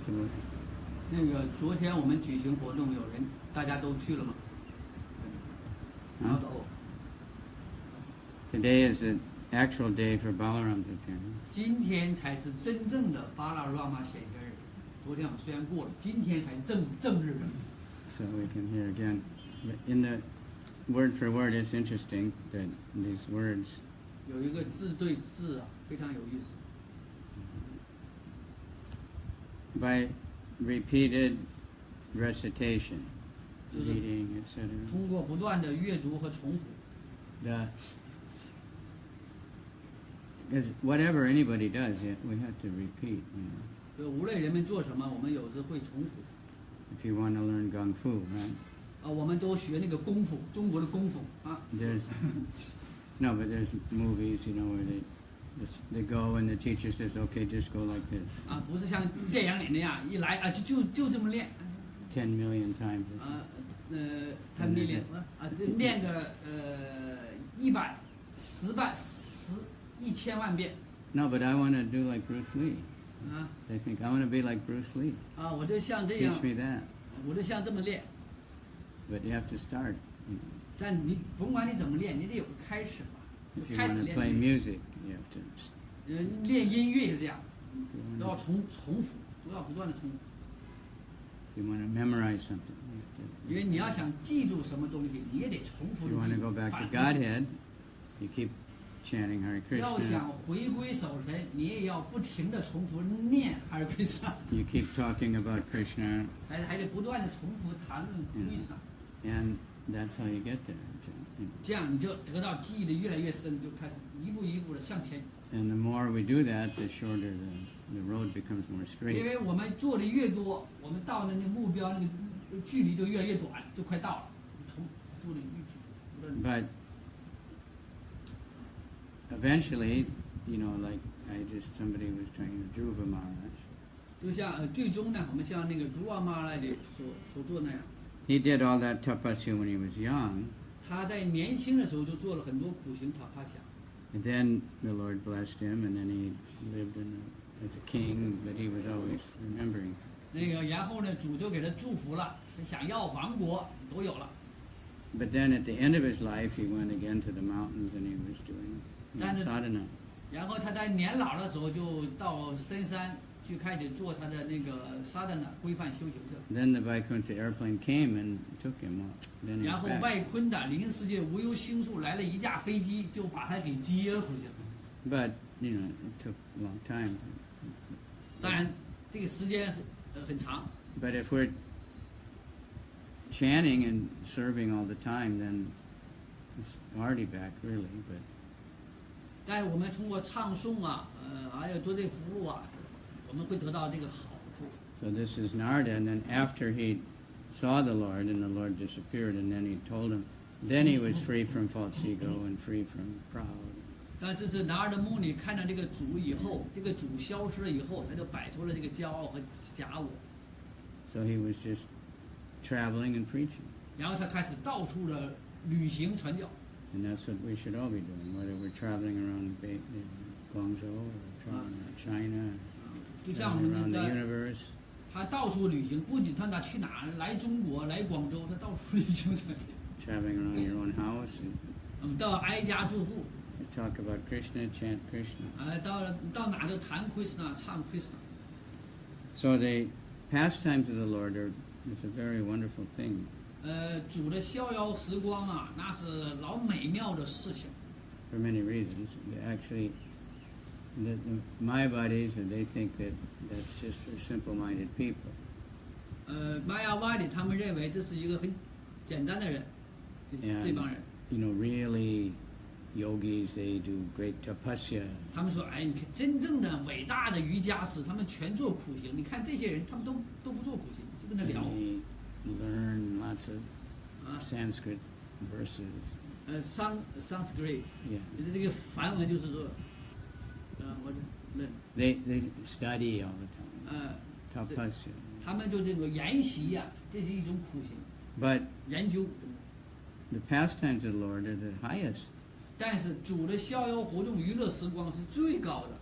Absolutely. 那个昨天我们举行活动，有人大家都去了吗？ Not all. Today is the actual day for Balaram's appearance. 今天才是真正的巴拉拉玛显现日。昨天我们虽然过了，今天才是正日。 So we can hear again. In the word for word, it's interesting that these words 有一个字对字啊，非常有意思。 by repeated recitation, 就是 reading, etc. 通过不断的阅读和重复。 Because whatever anybody does, we have to repeat. 就无论人们做什么，我们有时会重复。 If you want to learn kung fu, right? 我们都学那个功夫，中国的功夫啊。There's no, but there's movies, where they go and the teacher says, "Okay, just go like this." 啊，不是像电影里那样一来啊就这么练。 10 million times. 他们练练个1000万遍。 No, but I want to do like Bruce Lee. 啊。 They think I want to be like Bruce Lee. 啊，我就像这样。 Teach me that. 我就像这么练。 But you have to start. 但你甭管你怎么练，你得有个开始吧。 If you 开 want 始 to 练。 play music, you have to. 练音乐也是这样，都要重复，都要不断的重复。 If you want to memorize something, you have to. 因为你要想记住什么东西，你也得重复 If 的 you 记 want to 住。 go back to Godhead, you keep chanting Hare 要 Krishna. 想回归守神，你也要不停的重复念Hare Krishna。 You keep talking about Krishna, 还得不断的重复谈论 Krishna。 and that's how you get there. 这样你就得到记忆的越来越深，就开始一步一步的向前。 And the more we do that, the shorter the road becomes more 因 straight. 为我们做的越多，我们到的那个目标那个距离就越来越短，就快到了。重复的越久。 But eventually, like somebody was trying to Dhruva Maharaj. 就像最终呢，我们像那个朱瓦玛来的所做那样。 He did all that tapasya when he was young. 他在年轻的时候就做了很多苦行塔帕想。 And then the Lord blessed him, and then he lived as a king, but he was always remembering. 那个，然后呢，主就给他祝福了，他想要王国都有了。 But then at the end of his life, he went again to the mountains, and he was doing sadhana. 然后他在年老的时候就到深山去开始做他的那个sadhana规范修行去。 Then the Vaikuntha airplane came and took him off. Then 然 he's 后 back. 外坤的灵世界无忧星宿来了一架飞机，就把他给接回去了。 But it took a long time. 当然，这个时间很长。 But if we're chanting and serving all the time, then it's already back, really. But 但是我们通过唱诵啊，还有做这服务啊，我们会得到这个好处。 so this is Narada, and then after he saw the Lord, and the Lord disappeared, and then he told him, then he was free from false ego and free from proud. 但这是拿尔的穆尼看到这个主以后，这个主消失了以后，他就摆脱了这个骄傲和假我。 So he was just traveling and preaching. 然后他开始到处的旅行传教。 And that's what we should all be doing, whether we're traveling around Guangzhou or traveling around China, 就像我 traveling 们 around the 的， universe. 他到处旅行，不仅他哪去哪，来中国，来广州，他到处旅行传教。 Traveling around your own house, 到挨家住户， you talk about Krishna, chant Krishna. 到哪就谈 Krishna， 唱 Krishna。 So the pastimes of the Lord is a very wonderful thing. 主的逍遥时光啊，那是老美妙的事情。 For many reasons. Actually, the Mayavadis, they think that that's just for simple-minded people. 玛雅瓦里他们认为这是一个很简单的人，这帮人。 Really, yogis, they do great tapasya. 他们说，哎，你看真正的伟大的瑜伽师，他们全做苦行。你看这些人，他们都不做苦行，就跟他聊。 They learn lots of Sanskrit verses. Sanskrit， Yeah. 这个梵文就是说，我They study all the time. Tapasya. 他们就这个研习呀，这是一种苦行， But 研究。 the pastimes of the Lord are the highest. 但是主的逍遥活动娱乐时光是最高的。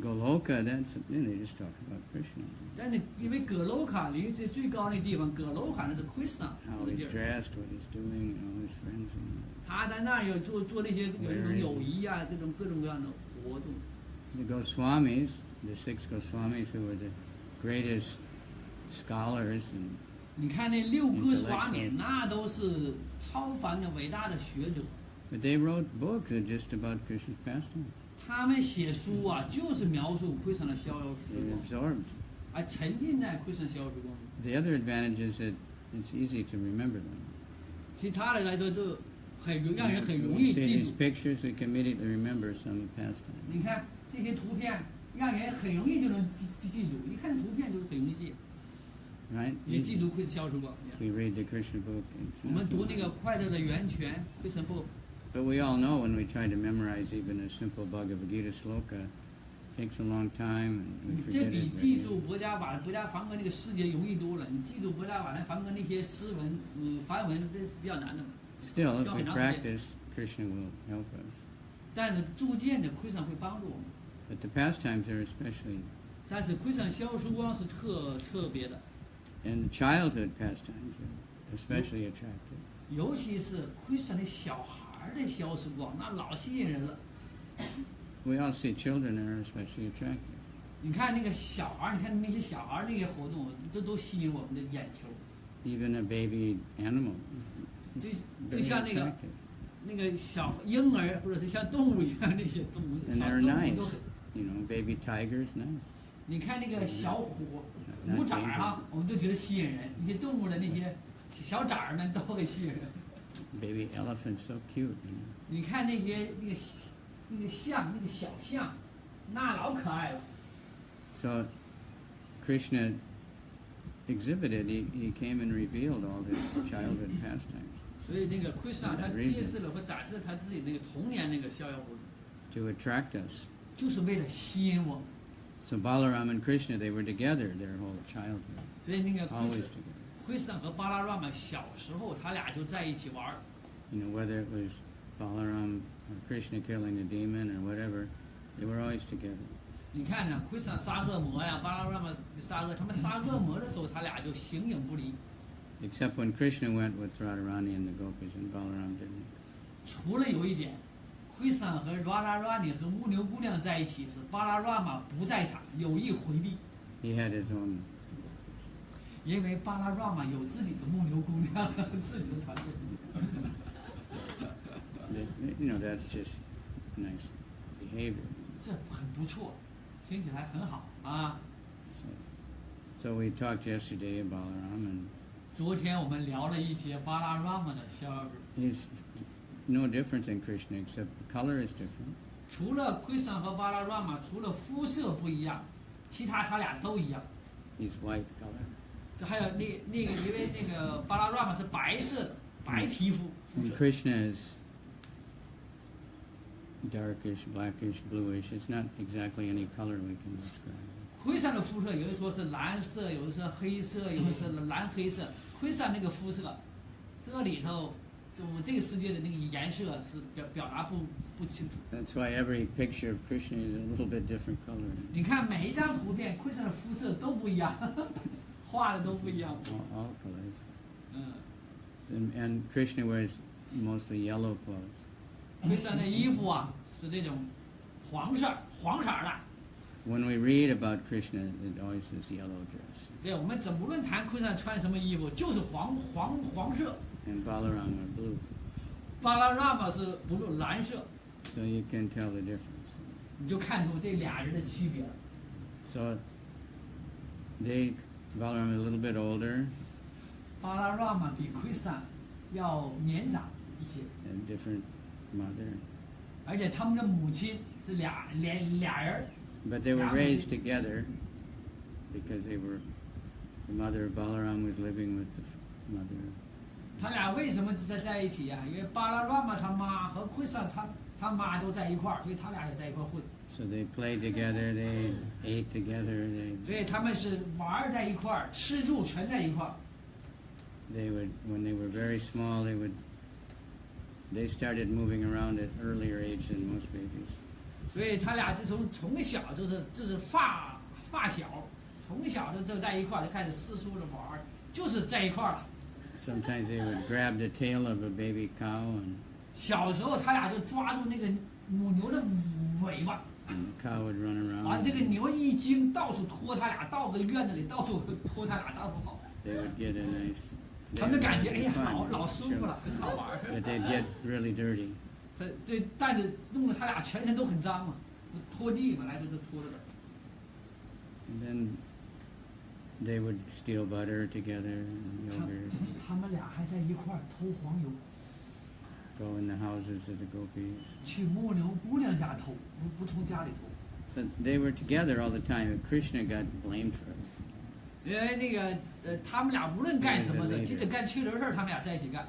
Goloka, that's they just talk about Krishna. 但是因为葛楼卡离这最高的地方，葛楼卡那是 Krishna How 那 he's 地儿， dressed, what he's doing, and all his friends. And 他在那儿有做那些有那种友谊啊，各种各样的活动。 the Goswamis, the 6 Goswamis who were the greatest scholars, and 你看那6个swami，那都是超凡的伟大的学者， but they wrote books that are just about Krishna's pastime. 他们写书啊，就是描述亏损的逍遥时 They 光， absorbed. 还沉浸在亏损逍遥时光。 The other advantage is that it's easy to remember them. 其他的来说就让人很 When 容 we 易 see 记 these 住。 pictures, we can immediately remember some pastime. 你看这些图片，让人很容易就能记住，一看图片就很容易记， Right? 也记住亏损逍遥时光。 We read the Krishna book. 我 It's 们 not 读 so 那个 hard. 快乐的源泉亏损部， But we all know when we try to memorize even a simple Bhagavad Gita sloka, it takes a long time and we 这 forget 比 it. 记住博伽梵文那个诗节容易多了。你记住博伽梵文那些诗文，梵文这是比较难的嘛。 Still, if we 需要很长时间。 practice, Krishna will help us. 但是逐渐的亏损会帮助我们。 But the pastimes are especially, 但是亏损逍遥时光是特别的， and childhood pastimes are especially attractive. 尤其是亏损的小孩儿的逍遥时光，那老吸引人了。 We all see children that are especially attractive. 你看那个小孩儿，你看那些小孩儿那些活动，都吸引我们的眼球。 Even a baby animal 就 is 就 very 像那个 attractive. 那个小婴儿，或者是像动物一样那些动物， And 小 they're 动物都 nice. You know, baby tigers, nice. 你看那个小虎崽儿啊，我们都觉得吸引人。那些动物的那些小崽儿们都会吸引人。 Baby elephants, so cute. You know. 你看那些那个象，那个小象，那老可爱了。 So Krishna exhibited, he came and revealed all his childhood pastimes 所以那个奎斯纳他揭示了或展示他自己那个童年那个逍遥活动， to attract us. 就是为了吸引我们。 So Balaram and Krishna, they were together their whole childhood, 所以那个 always together. 奎斯纳和巴拉拉玛小时候他俩就在一起玩儿。 You know, whether it was Balaram or Krishna killing a demon or whatever, they were always together. 你看呢，奎斯纳杀恶魔呀，巴拉拉玛杀恶，他们杀恶魔的时候，他俩就形影不离。 Except when Krishna went with Radharani and the gopis and Balaram didn't. 除了有一点，奎斯纳和拉拉拉尼和牧牛姑娘在一起时，巴拉拉玛不在场，有意回避， He had his own. 因为巴拉拉玛有自己的牧牛姑娘，自己的团队。 You know, that's just nice behavior. 这很不错，听起来很好啊。 So we talked yesterday about Balaram, and 昨天我们聊了一些巴拉拉玛的逍遥日， he's no different than Krishna, except the color is different. 除了奎斯纳和巴拉拉玛，除了肤色不一样，其他他俩都一样。 He's white color. 这还有那个，因为那个巴拉拉玛是白色的，白皮肤肤 And 色。 Krishna is darkish, blackish, bluish. It's not exactly any color we can describe. 奎斯纳的肤色，有的说是蓝色，有的是黑色，有的是蓝黑色。奎斯纳那个肤色，这里头，就我们这个世界的那个颜色是表达不清楚。 That's why every picture of Krishna is a little bit different color. 你看每一张图片，奎斯纳的肤色都不一样，画的都不一样。 All colors. 嗯， And Krishna wears mostly yellow clothes. 奎斯纳的衣服啊是这种黄色的。 When we read about Krishna, it always says yellow dress. 对，我们无论谈奎斯纳穿什么衣服，就是黄色。 And Balaram are blue. 巴拉拉玛是蓝色， So you can tell the difference. 你就看出这俩人的区别了。 So Balaram is a little bit older, 巴拉拉玛比奎斯纳要年长一些， a different mother. 而且他们的母亲是俩人， But they were Yeah, raised together because the mother of Balaram was living with the mother. 他俩为什么在一起呀、因为巴拉拉玛他妈和奎斯纳他妈都在一块儿，所以他俩也在一块儿混， So they played together, they ate together, 所以他们是玩在一块儿，吃住全在一块儿。 they would, when they were very small, they started moving around at earlier age than most babies. 所以他俩从小就是发小，从小就在一块儿就开始四处的玩儿，就是在一块儿了。Sometimes they would grab the tail of a baby cow and 小时候他俩就抓住那个母牛的尾巴， the cow would run 完 around. 这个牛一惊，到处拖他俩，到个院子里到处拖他俩，到处跑。They would get a nice. 他们感觉 they 哎 would 呀 have fun, 老舒服了，很好玩儿。 But they'd get really dirty. 这但是弄得他俩全身都很脏嘛，拖地嘛，来这就拖着的。 And then they would steal butter together and yogurt, 他们俩还在一块儿偷黄油， go in the houses of the gopis. 去牧牛姑娘家偷，不从家里偷。 But they were together all the time. And Krishna got blamed for it. 因为那个他们俩无论干什么事，即使干缺德事儿，他们俩在一起干，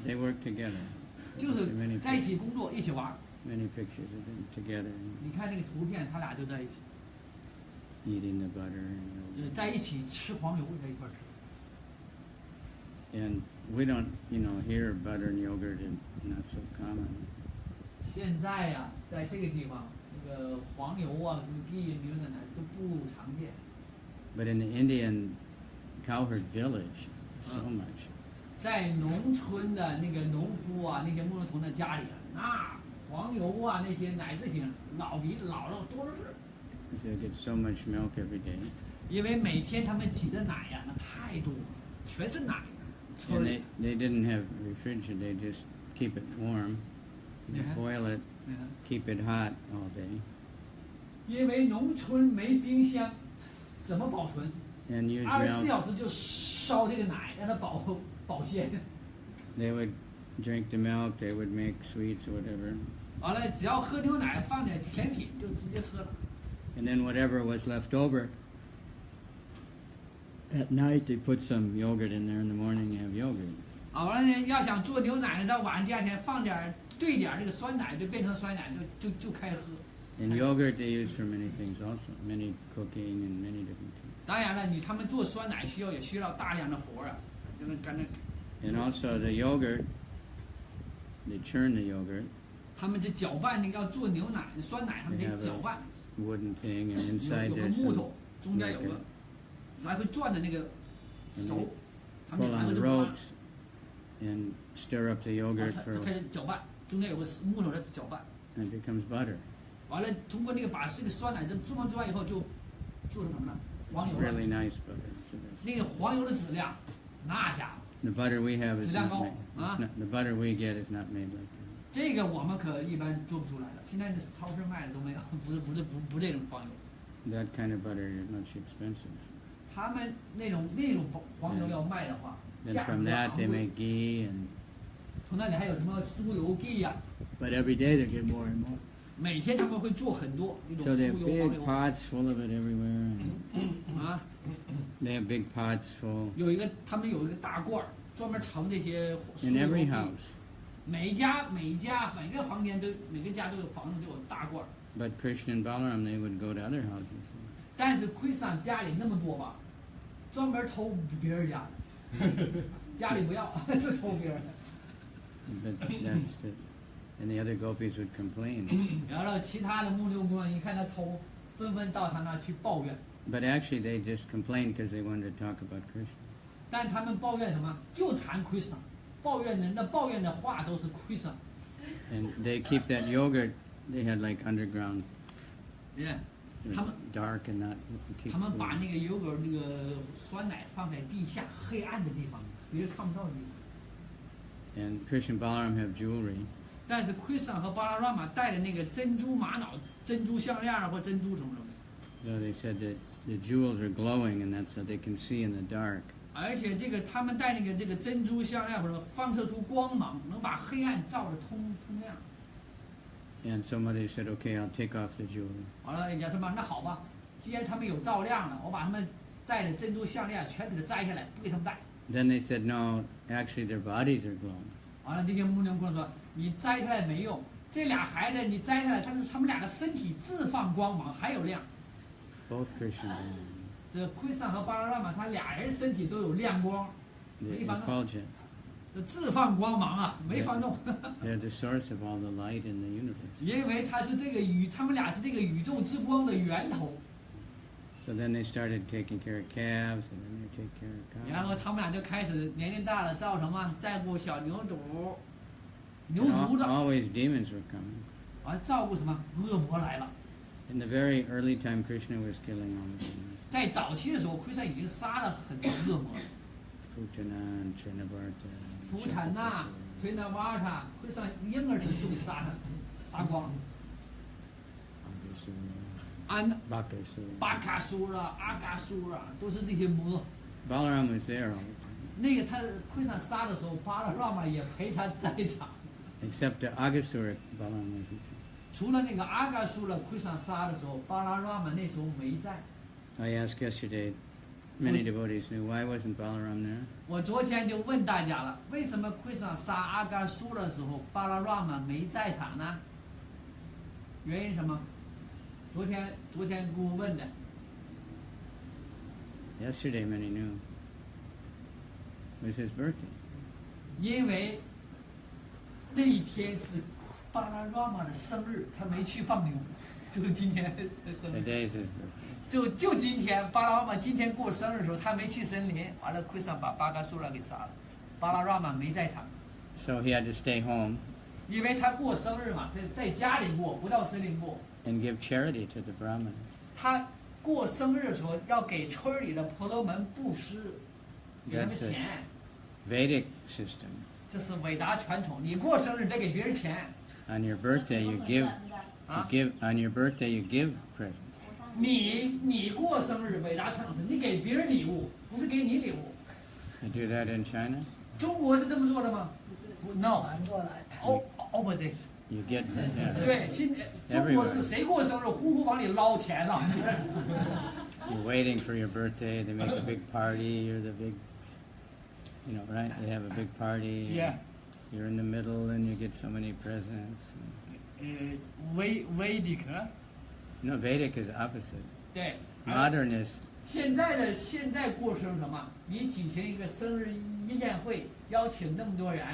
They worked together. 就是在一起工作，一起玩儿。 Many pictures of them together 你看那个图片，他俩就在一起， eating the butter and yogurt. 在一起吃黄油，在一块儿吃。 And we don't, here butter and yogurt is not so common. 现在呀、在这个地方，那个黄油啊、牛奶都不常见。 But in the Indian cowherd village, so much. 在农村的那个农夫啊，那些牧人童的家里啊，那黄油啊，那些奶制品比老了多的是。 So they get so much milk every day. 因为每天他们挤的奶呀、那太多了，全是奶。 And they didn't have refrigerator, they just keep it warm, they Yeah. boil it, keep it hot all day, 因为农村没冰箱，怎么保存？ and use 24 milk. 小时就烧这个奶，让它保鲜。 They would drink the milk, they would make sweets or whatever, 完了，只要喝牛奶，放点甜品就直接喝了。 and then whatever was left over, at night they put some yogurt in there, in the morning you have yogurt. 完了呢，要想做牛奶呢，到晚上第二天兑点那个酸奶，就变成酸奶，就开喝。 And yogurt they use for many things also, many cooking and many different things. 当然了，他们做酸奶也需要大量的活儿啊，跟那 And also the yogurt, they churn the yogurt, 他们就搅拌那个要做牛奶酸奶，他们得搅拌， wooden thing, and 有 inside 个 there's 木 some, 头，中间有个来回转的那个 and 手 they，他们 pull 来回 on 就 the 转， ropes and stir up the yogurt 就 for, 开始搅拌，中间有个木头在搅拌， and it becomes butter. 完了通过那个把这个酸奶做完以后就做成什么呢？ It's 黄油 really 了。 nice butter. So that's- 那个黄油的质量，那家伙， the butter we have is not Silang made, ko, ah? it's not, the butter we get is not made like that. 这个我们可一般做不出来的。现在这超市卖的都没有，不这种黄油。 That kind of butter is much expensive. 他们那种黄油要卖的话， Then 价格 from 比较 that 昂 they 贵。 make ghee, and 从那里还有什么酥油鸡呀、 but every day they get more and more. 每天他们会做很多那种 So they 酥 have 油黄 big 油 pots full of it everywhere. And 啊， they have big pots full 他们有一个大罐儿，专门盛这些酥 in 油 every 鸡。 house. 每个房间每个家都有房子都有大罐儿， But Krishna and Balaram, they would go to other houses. 但是奎桑家里那么多吧，专门偷别人家的，家里不要就偷别人的。 But that's it. And the other gopis would complain. 然后其他的牧牛工人一看他偷，纷纷到他那去抱怨。 But actually, they just complained because they wanted to talk about Krishna. 但他们抱怨什么？就谈奎桑，抱怨的话都是奎桑。 And they keep that yogurt. They had like underground. 你看， It 他 was 们 dark and not. keep 他们把 cool. 那个油果那个酸奶放在地下黑暗的地方，别人看不到的地方。 And Krishna and Balaram have jewelry. 但是奎桑和巴拉拉玛戴的那个珍珠玛瑙、珍珠项链啊，或珍珠什么什么的， So they said that the jewels are glowing, and that's how they can see in the dark. 而且他们戴这个珍珠项链，什么放射出光芒，能把黑暗照得通亮。 And so mother said, "Okay, I'll take off the jewelry." 完了，人家说嘛，那好吧，既然他们有照亮了，我把他们戴的珍珠项链全给他摘下来，不给他们戴。 Then they said, "No, actually their bodies are glowing." 完了，这些牧牛工人说，你摘下来没用，这俩孩子你摘下来，但是他们俩的身体自放光芒，还有亮。 Both Krishna and 这奎桑和巴拉拉玛，他俩人身体都有亮光， Balaram. 没法弄。 Effulgent. 自放光芒啊，没放纵。They're the source of all the light in the universe. 因为他是这个他们俩是这个宇宙之光的源头。So then they started taking care of calves, and then they take care of 然 cows. 后他们俩就开始年龄大了，照什么照顾小牛犊、牛 And 犊子， always demons were coming. 啊，照顾什么恶魔来了。 In the very early time, Krishna was killing all the demons. 在早期的时候，奎山已经杀了很多恶魔了。 Putana and Trinavarta. 图坦纳、推纳瓦塔，奎山婴儿时就给杀光了。安 Bakasura. 巴卡苏了、阿嘎苏了，都是那些魔。 Balaram was there all the time. 那个他奎山杀的时候，巴拉拉玛也陪他在场。 Except the Agasura, Balaram wasn't there. 除了那个阿嘎苏了，奎山杀的时候，巴拉拉玛那时候没在。 I asked yesterday, many devotees knew, why wasn't Balaram there? 我昨天就问大家了，为什么奎山杀阿嘎苏的时候，巴拉拉玛没在场呢？原因是什么？昨天给我问的。 Yesterday, many knew. It was his birthday. 因为那一天是巴拉拉玛的生日，他没去放牛，就是今天的生日。 Today is his birthday. 就今天，巴拉拉玛今天过生日的时候，他没去森林，完了奎桑把巴嘎苏拉给杀了，巴拉拉玛没在场， So he had to stay home 因为他过生日嘛，他在家里过，不到森林过。 and give charity to the Brahmanas. 他过生日的时候要给村里的婆罗门布施，给他们 That's it. 钱， Vedic system. 这是伟大传统。你过生日得给别人钱 On your birthday, you give. 啊 You！give on your birthday. You give presents. 你过生日，伟大传统是你给别人礼物，不是给你礼物。 You do that in China. 中国是这么做的吗？No，反过来，opposite。 You get. Yeah. 对，中国是谁过生日，呼往里捞钱了。 You're waiting for your birthday. They make a big party. You're the big. You know, right? They have a big party. and Yeah. You're in the middle, and you get so many presents. Vedic， No, Vedic is opposite. 对。 Modern is 现在过生日什么？你举行一个生日宴会，邀请那么多人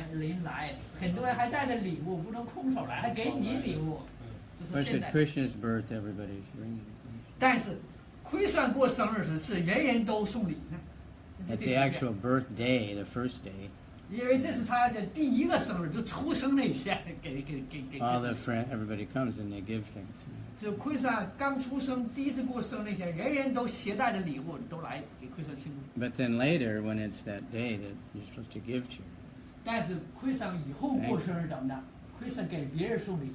来，很多人还带着礼物，不能空手来，还给你礼物，这 of 是 course 现 at 在。 Krishna's birth, everybody's bringing. 但是奎山过生日时是人人都送礼呢。 At the actual birthday, the first day, 因为这是他的第一个生日，就出生那天给 all the everybody comes and they give things. 就奎山刚出生第一次过生那天，人人都携带着礼物都来给奎山庆祝。 But then later, when it's that day that you're supposed to give charity, 但是奎山以后过生日怎么的？奎山给别人送礼。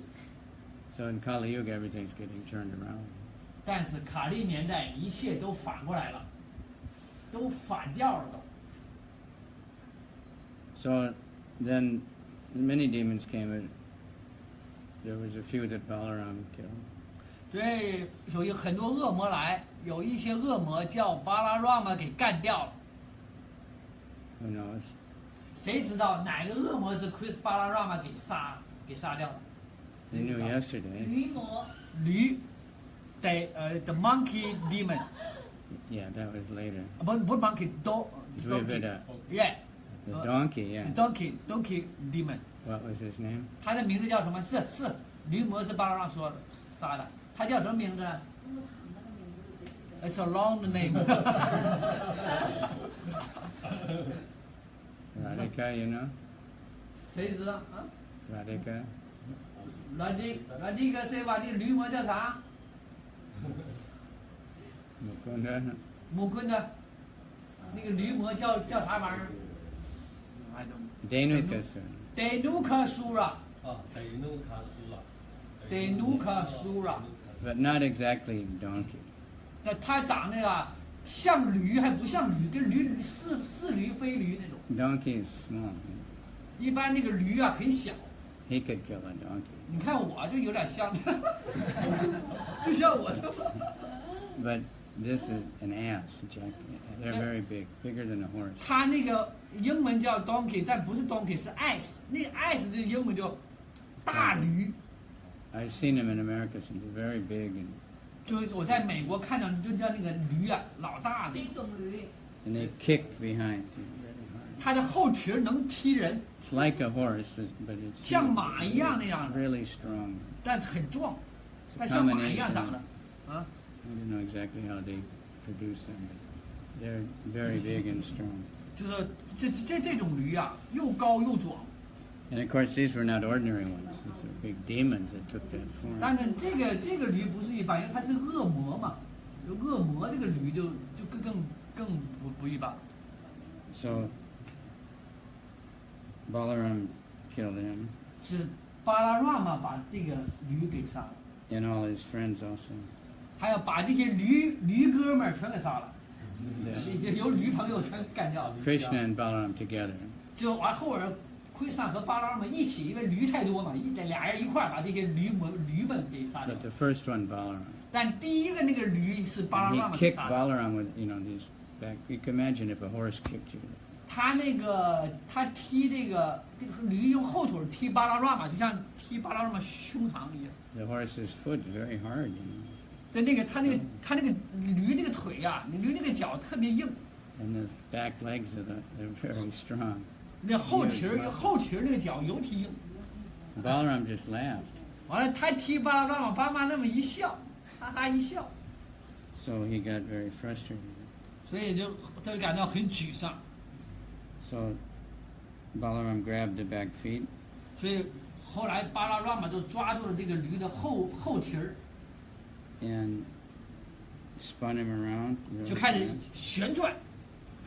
so in Kali Yuga, everything's getting turned around. 但是卡利年代一切都反过来了，都反教了都。 So then many demons came. And there was a few that Balaram killed. 所以有很多恶魔来，有一些恶魔叫巴拉拉玛给干掉了。 Who knows? 谁知道哪个恶魔是巴拉拉玛给杀掉的？ They knew yesterday. 驴魔，驴，the monkey demon， Yeah, that was later. 不是 monkey Dvivida. yeah The donkey, yeah. donkey demon， What was his name? 他的名字叫什么？是驴魔是巴拉拉说杀的，他叫什么名字呢那么长那个名字谁记得？ ？It's a long name 。 Radhika, you know? 谁知道啊？ Radhika. 那个谁吧？你驴魔叫啥？ Mukunda. 木坤的，那个驴魔叫啥玩意儿 Dhenukasura. ？De Nuka Sura， 啊，得努卡苏了。 De Nuka Sura， But not exactly donkey. 那他长得啊像驴还不像驴，跟驴似驴非驴那种。 Donkey is small. 一般那个驴啊很小， He could kill a donkey. 你看我就有点像，就像我这。 But this is an ass, Jack. They're very big, bigger than a horse. 他那个英文叫 donkey， 但不是 donkey， 是 ass。那个 ass 的英文叫大驴。 I've seen them in America, so they're very big, and 就是我在美国看到，就叫那个驴啊，老大的。比种驴， they kick behind you very hard. 它的后蹄儿能踢人， It's like a horse, but it's 像马一样那样的， really strong. 但很壮， It's 但 a 像马一样 combination. 长的，啊， I don't know exactly how they produce them, but they're very big and strong. 就是说这种驴啊，又高又壮。 And of course, these were not ordinary ones. These are big demons that took that form. 但是这个驴不是一般，因为它是恶魔嘛，恶魔这个驴就更不一般。 So Balaram killed him, 是巴拉让嘛把这个驴给杀了， and all his friends also. 还要把这些驴哥们儿全给杀了， The 有驴朋友全干掉了。 Krishna and Balaram together. 就完后边奎萨和巴拉让们一起，因为驴太多嘛，俩人一块儿把这些驴们给杀掉 But。the first one, Balaram, 但第一个那个驴是巴拉 he 让们给 kicked 杀的。 Balaram with, these back. You can imagine if a horse kicked you. 他踢这个驴用后腿踢巴拉让嘛，就像踢巴拉让嘛胸膛一样。 The horse's foot is very hard, 对，他那个驴那个腿呀、驴那个脚特别硬， and his back legs are very strong. 那后蹄那个脚尤其硬。 Balaram just laughed. 完了，他踢巴拉让嘛，巴妈那么一笑，哈哈一笑， So he got very frustrated. 所以他就感到很沮丧。 So Balaram grabbed the back feet 所以后来巴拉让嘛就抓住了这个驴的后蹄儿， and spun him around 就 really 开始 fast 旋转，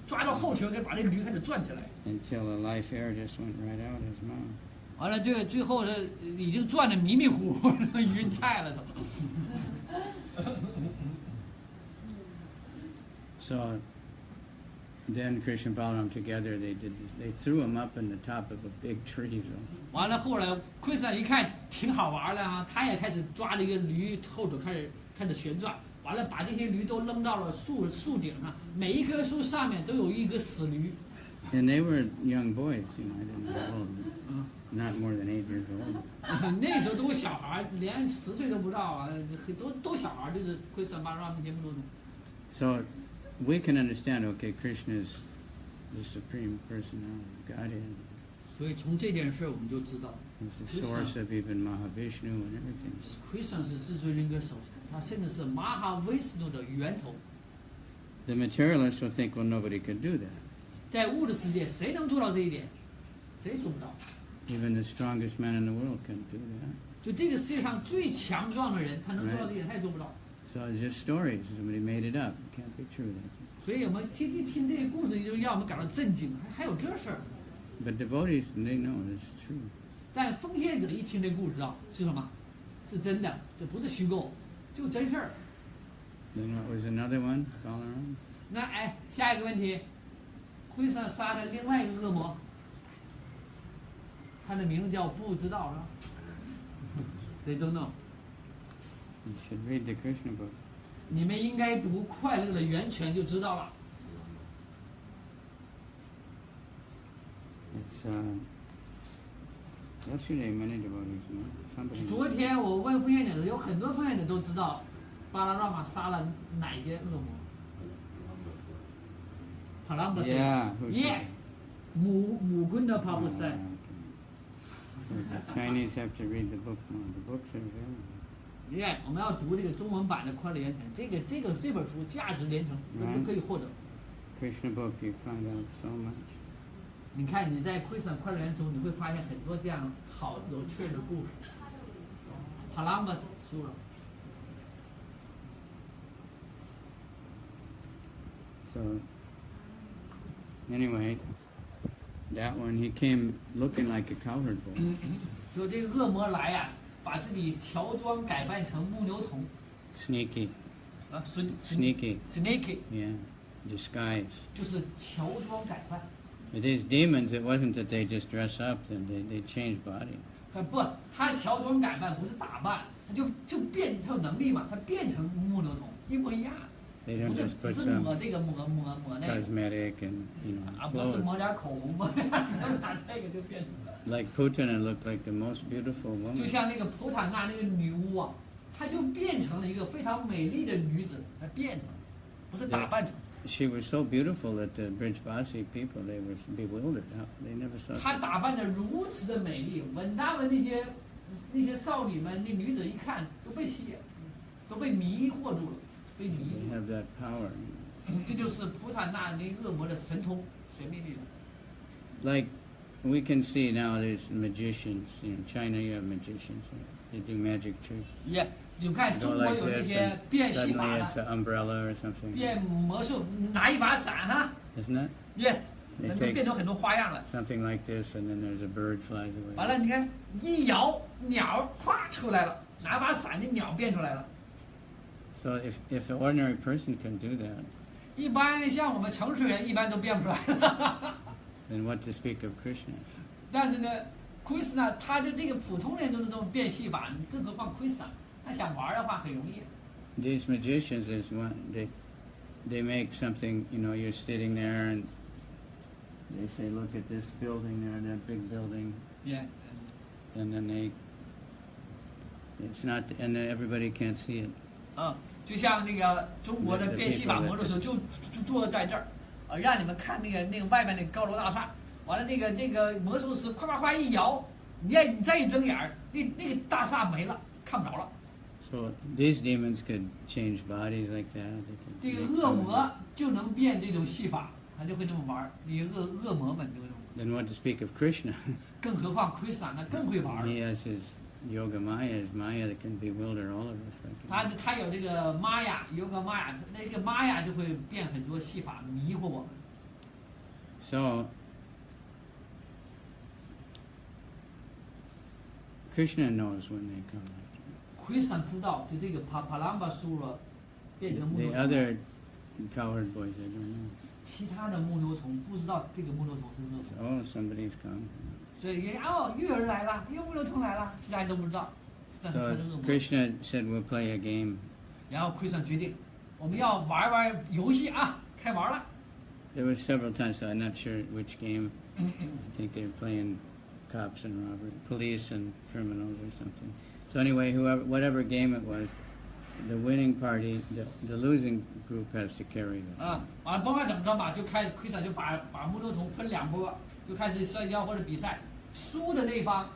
抓到后蹄儿，把这驴开始转起来。 until the life air just went right out his mouth. 完了，最后已经转的迷迷糊糊，晕菜了都。 So then Krishna and Balaram together, they threw him up in the top of a big tree. 完了，后来奎斯一看挺好玩的啊，他也开始抓这个驴后腿开始旋转，完了把这些驴都扔到了树顶上，每一棵树上面都有一个死驴。 And they were young boys, I don't know how old, not more than 8 years old. 那时候都是小孩，连10岁都不到啊，都小孩，就是奎斯巴拉面前不多种。 So we can understand, okay, Krishna is the supreme personality of Godhead. 所以从这件事我们就知道， He's the source of even Mahavishnu and everything. 奎斯是至尊人格首神，他甚至是马哈威斯努的源头。 The materialists will think, well, nobody could do that. 在物质世界，谁能做到这一点？谁做不到？ Even the strongest man in the world can't do that. 就这个世界上最强壮的人，他能做到这一点，他也做不到。 So it's just stories. Somebody made it up. It can't be true. That's 所以我们听这个故事，就让我们感到震惊，还有这事儿。 it. But devotees, they know it's true. 但奉献者一听这故事啊，是什么？是真的，这不是虚构，就真事儿。 Then what was another one? Balaram? 那下一个问题，奎萨杀的另外一个恶魔，他的名字叫不知道了。They don't know。 You should read the Krishna book. 你们应该读《快乐的源泉》就知道了。 It's yesterday many devotees know. Somebody 昨天我问奉献者，有很多奉献者都知道巴拉让玛杀了哪些恶魔。帕拉布塞 Yeah, who said ，yes， 母根的帕布 Oh, 塞。 okay. So the Chinese have to read the book more. The books are available. Yeah， 我们要读这个中文版的《快乐源泉》，这本书价值连城，都可以获得。 Krishna book, you find out so much. 你看你在《快乐源》中，你会发现很多这样好有趣的故事。帕拉布书了。 So anyway, that one, he came looking like a cowherd boy. 就这个恶魔来呀、把自己乔装改扮成木牛童， Sneaky, 啊 sneaky, ，sneaky， yeah, disguise. 就是乔装改扮。 But these demons, it wasn't that they just dress up and they change body. 他乔装改扮不是打扮，他他有能力嘛，他变成木牛童，一模一样。 They 不 don't 是 just 不 put 是 some 抹这个抹那个， cosmetic and 啊不是 clothes. 抹点口红抹点那个就变成了。 Like Putana looked like the most beautiful 就 woman. 像那个普塔纳那个女巫啊，她就变成了一个非常美丽的女子，她变成了，不是打扮成。she was so beautiful that the Brijbasi people, they were bewildered. They never saw. 她打扮的如此的美丽，文达文那些少女们，那女子一看都被吸引，都被迷惑住了，被迷 They 住了。 have that power. 这就是菩萨那那恶魔的神通神秘力量。 Like we can see now, there's magicians. China, you have magicians. They do magic tricks. 也，你看 Go 中国 like 有那 this, 些 and 变戏法 suddenly it's 的， an umbrella or something. 变魔术，拿一把伞哈 Isn't it? ，yes， They 能 take 变成很多花样了。 something like this, and then there's a bird flies away. 完了，你看一摇，鸟咵出来了，拿把伞，这鸟变出来了。 So if an ordinary person can do that, 一般像我们城市人，一般都变不出来了。 then what to speak of Krishna? 但是呢，Krishna 他的这个普通人都能这么变戏法，更何况 Krishna，他想玩的话很容易。 These magicians is one they make something. You're sitting there and they say, look at this building there, that big building, Yeah. and then it's not, and then everybody can't see it. 就像那个中国的变戏法魔术时候，就坐在这儿，让你们看那个外面那个高楼大厦，完了这个魔术师夸夸夸一摇，你再一睁眼儿，那个大厦没了，看不着了。 So these demons could change bodies like that. 这 They 个 could 恶魔就能变这种戏法，他就会这么玩儿。你恶魔们就会这么， then what to speak of Krishna? 更何况 Krishna 那更会玩儿。 He has his yoga maya, his maya that can bewilder all of us. 他有这个玛雅，有个玛雅，那个玛雅就会变很多戏法，迷惑我们。 So Krishna knows when they come. Krishna 知道，就这个帕兰巴苏罗变成木 The 牛童， other cowherd boys, they don't know. 其他的木牛童不知道这个木牛童是恶 So, 魔， oh, somebody's come. 所以又有人来了，又木牛童来了，其他人都不知道，这是他 So 的恶魔。 Krishna said, we'll play a game. 然后 Krishna 决定，我们要玩游戏啊，开玩了。 There was several times, so I'm not sure which game. I think they were playing cops and robbers, police and criminals or something. So anyway, whatever game it was, the winning party, the losing group has to carry them. 完了甭管怎么着吧，就开始 Krishna 就把木牛童分两波，就开始摔跤或者比赛，输的那一方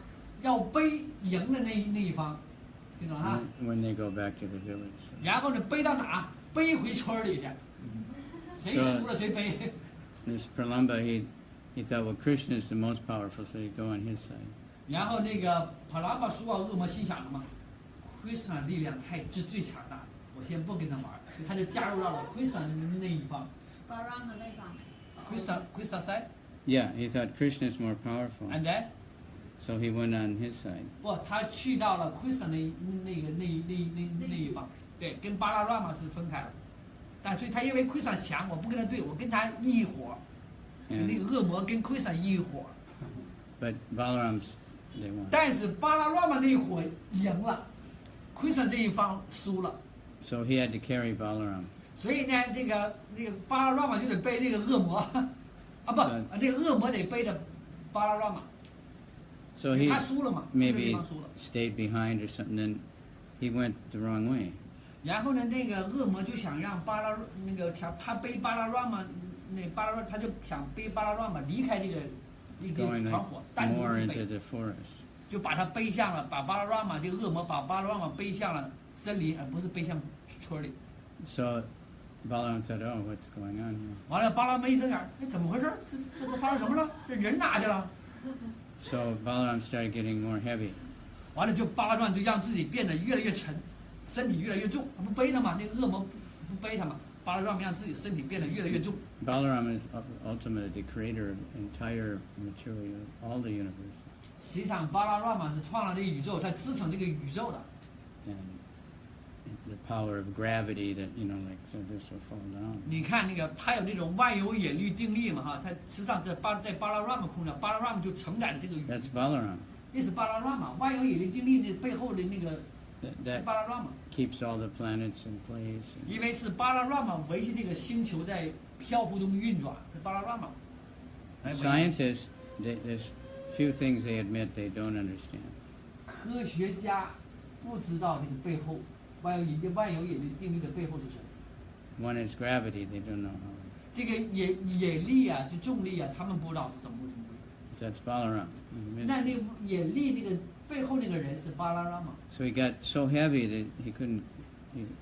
要背赢的那一方，听懂哈？ When they go back to the village. So. 然后呢，背到哪？背回村里去，谁输了谁背。 This Pralamba, he thought, well, Krishna is the most powerful, so he'd go on his side. 然后那个帕拉巴苏啊，恶魔心想了嘛，Krishna 力量最强大，我先不跟他玩，他就加入到了 Krishna 那一方。Balaram 的那方。Krishna side Yeah, he thought Krishna is more powerful, and then so he went on his side. 不，他去到了 Krishna 那一方，对，跟巴拉乱嘛是分开了。但所以他因为 Krishna 强，我不跟他对，我跟他一伙，就那个恶魔跟 Krishna 一伙。 But Balaram's, they won. 但是巴拉乱嘛那一伙赢了，Krishna 这一方输了。 So he had to carry Balaram. 所以呢，那个巴拉乱嘛就得背那个恶魔，啊不，这个恶魔得背着巴拉乱嘛， So he 他输了嘛，这个地 maybe 方输了。 stayed behind or something. Then he went the wrong way. 然后呢，那个恶魔就想让想他背巴拉乱嘛，那巴拉乱他就想背巴拉乱嘛离开这个 Going 团伙，单独 more 去 into 背， the forest. 就把他背向了，把巴拉乱嘛这个恶魔把巴拉乱嘛背向了森林，而不是背向村里。 So Balaram said, "Oh, what's going on here?" 完了，巴拉没一睁眼，哎，怎么回事？这都发生什么了？这人哪去了？ So Balaram started getting more heavy. 完了就巴拉乱就让自己变得越来越沉，身体越来越重，他不背他嘛？那个恶魔不背他嘛？巴拉乱让自己身体变得越来越重。 Balaram is ultimately the creator of entire material, all the universe, 实际上，巴拉乱嘛是创造这个宇宙，他支撑这个宇宙的。 and the power of gravity that like so this will fall down. 你看那个，他有这种万有引力定律嘛哈，他实际上是在巴拉乱嘛空中，巴拉乱就承载了这个宇宙。 That's Balaram. 那是巴拉乱嘛，万有引力定律的背后的那个是 That 巴拉乱嘛， keeps all the planets in place. 因为是巴拉乱嘛维系这个星球在漂浮中运转，是巴拉乱嘛。来维系 Scientists, there's few things they admit they don't understand. 科学家不知道这个背后万有引力定律的背后是什么。One is gravity. They don't know how. 这个引力啊，就重力啊，他们不知道是怎么回事。 So that's Balaram. 那引力那个背后那个人是巴拉拉玛， So he got so heavy that he couldn't.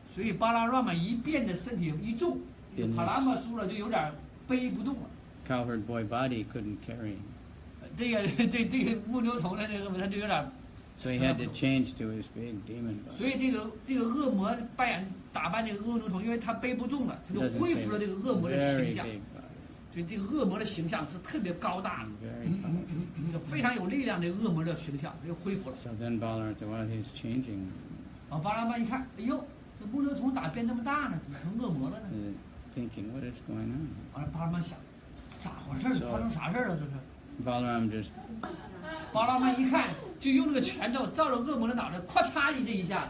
所以巴拉拉玛一变得身体一重，这个帕拉玛输了就有点背不动了。 Cowherd boy body couldn't carry him. 这个木牛头的这个他就有点。 So he had to change to his big demon 所 body. 以这个恶魔打扮这个恶牛头，因为他背不动了，他就 Doesn't 恢 say 复了这个恶魔的 very 形象。 big body. 所以这个恶魔的形象是特别高大的， Very powerful. 就非常有力量的恶魔的形象就恢复了。 So then Balaram said, well, he's changing. 然后巴拉玛一看，哎呦，这木牛头咋变这么大呢？怎么成恶魔了呢？ Thinking, what is going on? 完了，巴拉玛想，咋回事儿？发生啥事儿了？这是？ Balaram just 巴拉玛一看，就用那个拳头照着恶魔的脑袋，咵嚓这一下，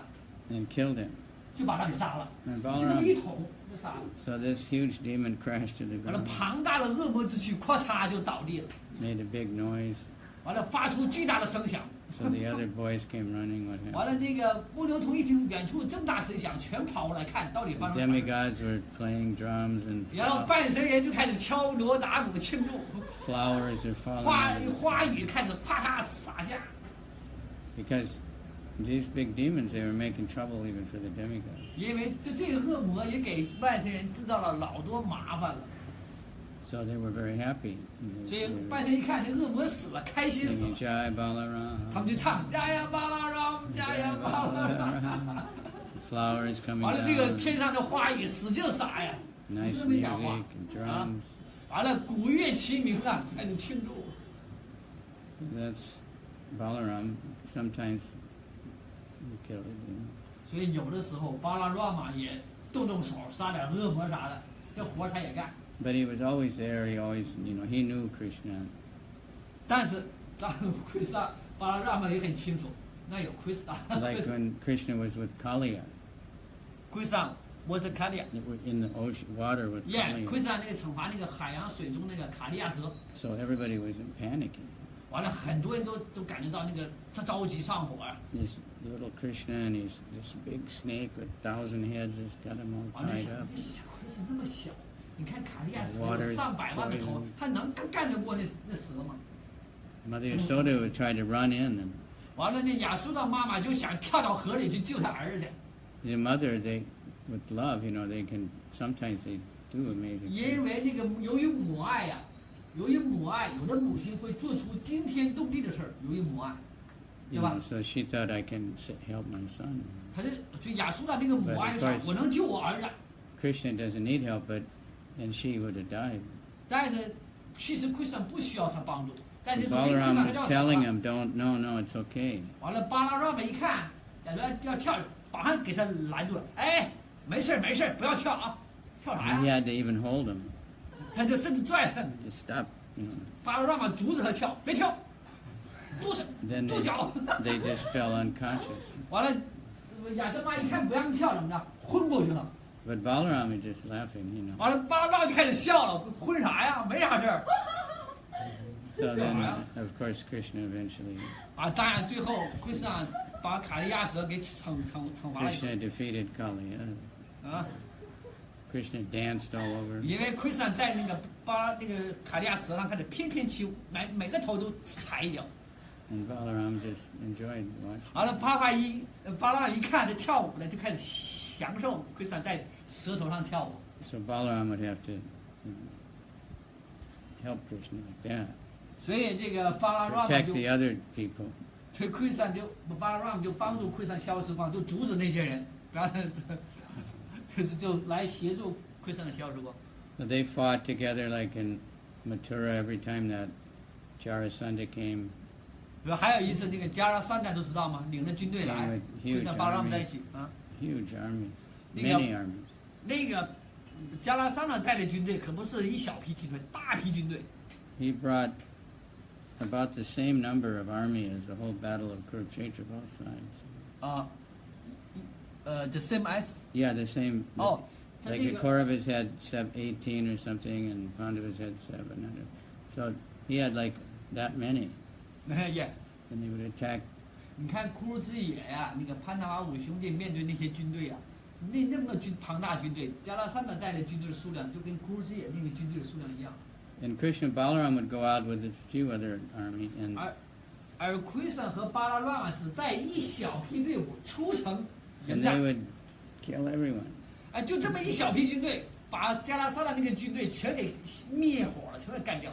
and killed him. 就把他给杀了， And 就这么一 Balaram, 捅就杀了。 so this huge demon crashed to the 完了， ground, 庞大的恶魔之躯，咵嚓就倒地了， made a big noise. 完了发出巨大的声响。 So the other boys came running. What 完 happened? 了，那个木牛头一听远处这么大声响，全跑过来看到底 The 发生啥事。 demigods were playing drums and 然后半神人就开始敲锣打鼓庆祝， flowers are falling. 花雨开始啪嚓洒下。 Because these big demons, they were making trouble even for the demigods. 因为这个恶魔也给半神人制造了老多麻烦了， So they were very happy. 所以 They 半神一看这恶魔死了，开 were 心死 singing 了， Jai Balaram. 他们就唱加呀巴拉让，加呀巴拉让。 Flowers coming 完了，那个 down. 天上的花雨使劲洒呀， Nice 这么一点 music 话 and 啊。 drums. 完了，鼓乐齐鸣啊，开始庆祝。 So that's Balaram. Sometimes he killed it. 所以有的时候巴拉让嘛也动手杀点恶魔啥的，这活儿他也干。 But he was always there. He always, he knew Krishna. 但是当然奎萨巴拉让嘛也很清楚，那有奎萨。 Like when Krishna was with Kaliya, 奎萨我是卡利亚， in the ocean, water with 耶，奎 Kaliya. 萨那个惩罚那个海洋水中那个卡利亚蛇， So everybody was panicking. 完了很多人都感觉到那个他着急上火啊， This little Krishna and he's this big snake with 1,000 heads has got him all 完了 tied 想 up. 那小奎萨那么小，你看卡利亚蛇 Water 有 is 300万的头 poison.，他能干得过那蛇吗？ Mother Yasoda would try to run in, and 完了那亚述的妈妈就想跳到河里去救他儿子， the mother, they, with love, they can, sometimes they do amazing 因 things. 为这个由于母爱呀、由于母爱，有的母亲会做出惊天动地的事儿，由于母爱，对吧？ So she thought I can help my son. 他就亚述的那个母爱就 But 想 of course- 我能救我儿子， Krishna doesn't need help, but and she would have died. 但是其实奎萨不需要他帮助，但是 And 说奎萨 Balaram 他 was 要死 telling 了。 him, no, it's okay. 完了，巴拉让们一看，感觉要跳，马上给他拦住了。哎，没事儿没事儿，不要跳啊，跳啥 And he 呀？ had to even hold him 他就甚至拽他， to stop. 巴拉让们阻止他跳，别跳，住手， Then 住脚。 they just fell unconscious. 完了，亚瑟妈一看不让跳，怎么着？昏过去了。 But Balaram was just laughing. 完了，巴拉让就开始笑了，昏啥呀？没啥事儿。 So then, of course, Krishna eventually, 啊，当然最后奎萨把卡利亚蛇给惩罚了 Krishna defeated Kaliya. 啊， Krishna danced all over. 因为奎萨在那个卡利亚蛇上开始翩翩起舞，每个头都踩一脚。 And Balaram just enjoyed watching. 完了，巴拉一看这跳舞的，就开始享受奎萨在蛇头上跳舞。 So Balaram would have to help Krishna like that. 所以这个巴拉让 Protect 就 the other people. 所以奎萨巴拉让就帮助奎萨消失光，就阻止那些人，然后就来协助奎萨的消失光。 So they fought together like in Mathura every time that Jarasandha came. 比如还有一次，那个加拉三战都知道吗？领着军队来， Huge 奎萨巴拉让在一起啊。 Huge armies. 那个 Many armies. 那个加拉桑呢带的军队可不是一小批军队，大批军队。 He brought about the same number of army as the whole battle of Kurukshetra, both sides. 啊，the same as Yeah, the same. 哦，他 Like 那 the 个 Kauravas had 18 or something, and Pandavas had 700. So he had like that many, 也， and they would attack. 你看库尔之野呀，那个潘达瓦五兄弟面对那些军队呀，那么庞大军队，加拉山的带的军队的数量就跟库尔吉那个军队的数量一样。And Krishna Balaram would go out with a few other army, and 而Krishna 和巴拉拉玛只带一小批队伍出城迎 they 战， would kill everyone. 就这么一小批军队，把加拉山的那个军队全给灭火了，全给干掉。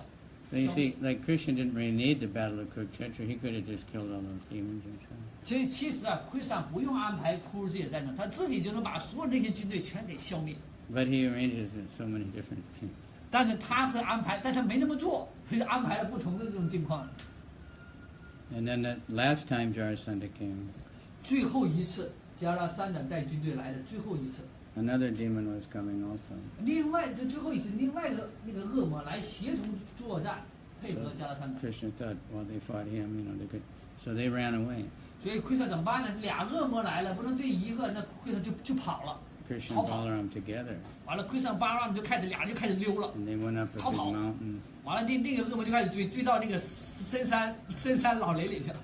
So you see, like Krishna didn't really need the battle of Kurukshetra. He could have just killed all those demons himself. 所以其实啊，Krishna 不用安排库尔吉战争，他自己就能把所有那些军队全给消灭。 But he arranges so many different things. 但是他会安排，但他没那么做，他就安排了不同的这种情况。 And then the last time Jarasandha came, 最后一次，加拉山的带军队来的最后一次， another demon was coming also. 另外就最后一次，另外的那个恶魔来协同作战，配合加拉山的。 Krishna thought, well, they fought him, they could, so they ran away. 所以奎萨怎么办呢？俩恶魔来了，不能对一个，那奎萨就跑了。 Krishna and 逃跑。 Balaram together, 完了，奎萨巴拉姆俩人就开始溜了。 and they went up a big 逃跑。 mountain. 完了，那个恶魔就开始追到那个深山老林里去了。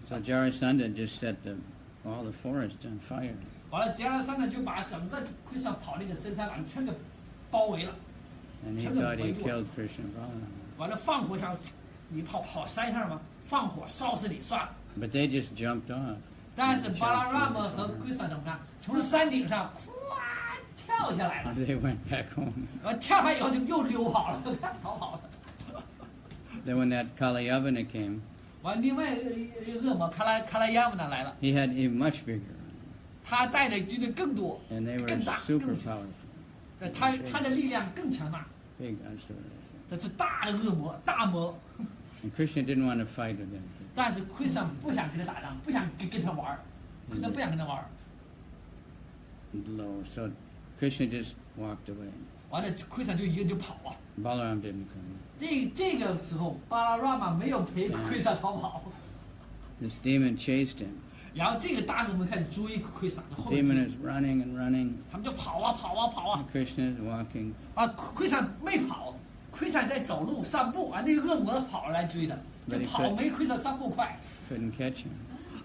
So Jarasandha just set all the forest on fire. 完了，加拉山呢就把整个奎萨跑那个深山老林全给包围了。 And he thought he killed Krishna and Balaram. 完了，放火想你跑山上吗？放火烧死你算了。 But they just jumped off. 但是巴拉拉姆和奎萨怎么着？从山顶上咵跳下来了， They went back home. 完跳下来以后就又溜跑了，逃跑了。 Then when that Kalayavana came, 完，另外一个恶魔卡拉亚姆呢来了， he had a much bigger, 他带的军队更多， and they were 更大， super 更 powerful. 他的力量更强大， Big asuras. 这是大的恶魔，大魔。 And Krishna didn't want to fight with them. 但是奎萨不想跟他打仗，不想跟他玩儿，奎萨不想跟他玩儿。 Low. So Krishna just walked away. 完了，奎萨就一个人就跑啊。 Balaram didn't come. 这个时候，巴拉拉玛没有陪奎萨逃跑， This demon chased him. 然后这个大恶魔开始追奎萨，后 The 面 demon 追 is running and running. 他们就跑啊跑啊跑啊。 Krishna is walking. 啊，奎萨没跑，奎萨在走路散步啊，那个恶魔跑来追他，就跑没奎萨散步快， Couldn't catch him.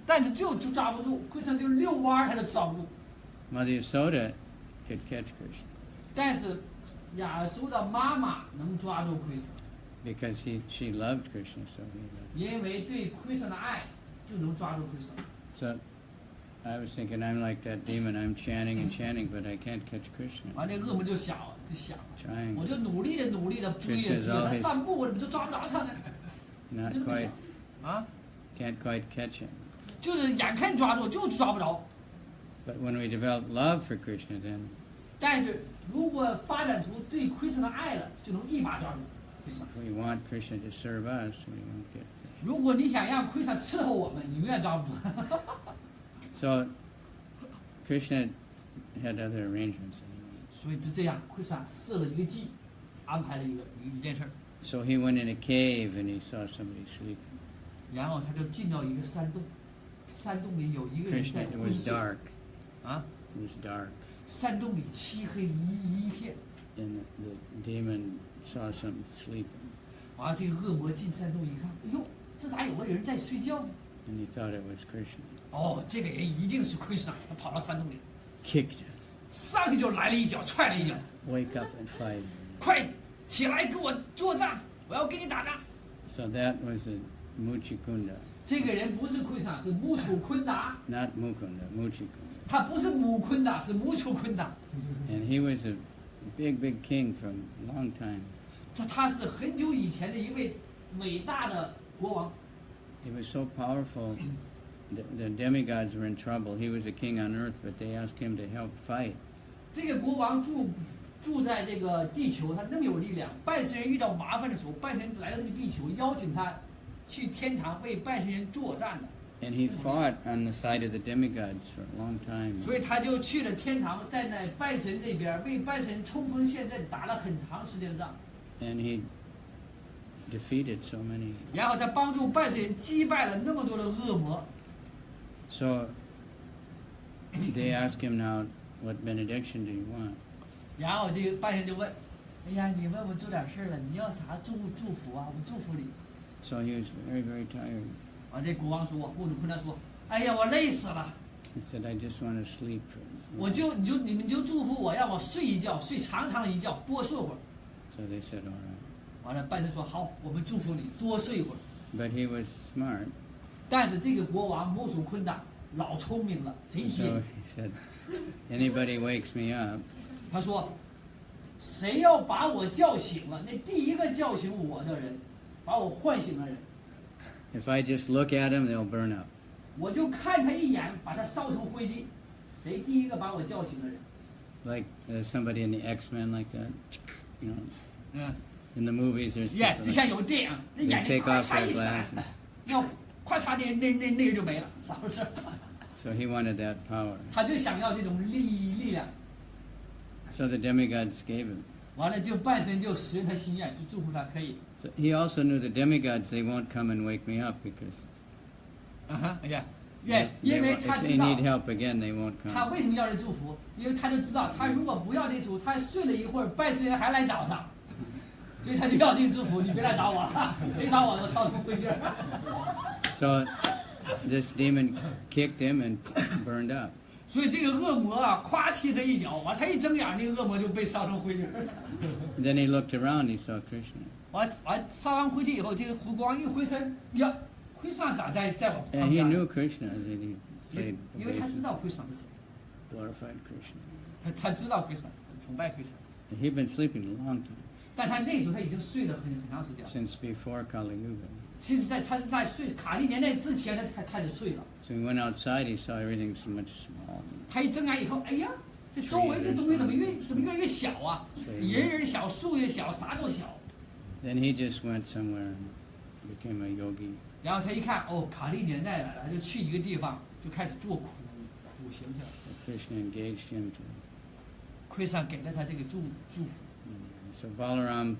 但是就抓不住，奎萨就遛弯儿他都抓不住。 Mother Yasoda could catch Krishna 但是亚苏的妈妈能抓住奎萨， because she loved Krishna, so he loved. 因为对奎萨的爱就能抓住奎萨。 So I was thinking, I'm like that demon. I'm chanting and chanting, but I can't catch Krishna. 完，那恶魔就想，Trying, 我就努力的追着他散步，我怎么就抓不着他呢？ not 就这么 quite, 想啊， can't quite catch him. 就是眼看抓住就抓不着。 But when we develop love for Krishna, then 但是如果发展出对奎萨的爱了，就能一把抓住奎萨。 if we want Krishna to serve us, we won't get. 如果你想让奎萨伺候我们，你永远抓不住。 So Krishna had other arrangements anyway. 所以就这样，奎萨设了一个计，安排了一件事儿， So he went in a cave and he saw somebody sleeping. 然后他就进到一个山洞，山洞里有一个人 Krishna, 在 it 昏 was 睡， dark. 啊， It was dark. 山洞里漆黑一片。 And the demon saw something sleeping. 完了，这个恶魔进山洞一看，哎呦，这咋有个人在睡觉呢？ And he thought it was Krishna. 哦，这个人一定是奎萨，他跑到山洞里， Kicked him. 上去就来了一脚，踹了一脚， Wake up and fight. 快起来给我作战，我要跟你打仗。 So that was a Muchikunda. 这个人不是奎萨，是木楚昆达， Not Mukunda, Muchikunda. 他不是姆昆达，是木楚昆达。 And he was a big, big king from a long time. 他是很久以前的一位伟大的国王。 He was so powerful, the demigods were in trouble. He was a king on earth, but they asked him to help fight. 这个国王住在这个地球，他那么有力量。拜神人遇到麻烦的时候，拜神人来到这个地球，邀请他去天堂为拜神人作战的。 And he fought on the side of the demigods for a long time. 所以他就去了天堂，站在拜神这边，为拜神冲锋陷阵，打了很长时间的仗。 And he defeated so many. 然后他帮助拜神人击败了那么多的恶魔。 So they asked him now, what benediction do you want? 然后这个拜神就问：“哎呀，你为我们做点事儿了，你要啥祝福啊？我们祝福你。” So he was very, very tired. 啊，这国王说，木主昆他说：“哎呀，我累死了。” He said, I just want to sleep for 你们就祝福我，让我睡一觉，睡长长的一觉，多睡会儿。 So they said, all right. 完了，半神说好，我们祝福你，多睡一会儿。 But he was smart. 但是这个国王木楚坤呐，老聪明了，贼So 精。 he said, anybody wakes me up, 他说，谁要把我叫醒了，那第一个叫醒我的人，把我唤醒的人， if I just look at them, they'll burn up. 我就看他一眼，把他烧成灰烬。谁第一个把我叫醒的人？ Like there's somebody in the X-Men like that. You know, 嗯， in the movies there's 耶， people 就 like- 像有电影，那 they 眼睛 take 咔 off 嚓 their 一闪 glasses.，要咔嚓那人就没了，是不是？ So he wanted that power. 他就想要这种力量。 So the demigods gave him. 完了，就半神就实现他心愿，就祝福他可以。 So he also knew the demigods, they won't come and wake me up because 哎呀， they 因为 won't- 他 if 知 they 道 need help again, they won't 他 come. 为什么要人祝福，因为他就知道，他如果不要这祝福，他睡了一会儿，半神还来找他，所以他就要这个祝福，你别来找我，谁找我都烧成灰烬。 So this demon kicked him and burned up. 所以这个恶魔啊，咵踢他一脚，完他一睁眼，那个恶魔就被烧成灰烬。 Then he looked around, he saw Krishna. 完烧完灰烬以后，这个湖光一回身，呀，奎上咋在我旁 And he 边？ knew Krishna, that he played 因为他知 obeisance, 道奎上是谁， glorified Krishna. 他知道奎上，崇拜奎上。 He'd been sleeping a long time, 但他那时候他已经睡了很长时间了。 since before Kali Yuga. 其实他是在睡卡利年代之前，他开始睡了。 So he went outside, he saw everything so much small. 他一睁眼以后，哎呀，这周围的东西怎么越来越小啊？人小，树也小，啥都小。 Then he just went somewhere and became a yogi. 然后他一看，哦，卡利年代来了，他就去一个地方，就开始做苦行去了。 So Krishna engaged him to. 奎上给了他这个祝福， So Balaram,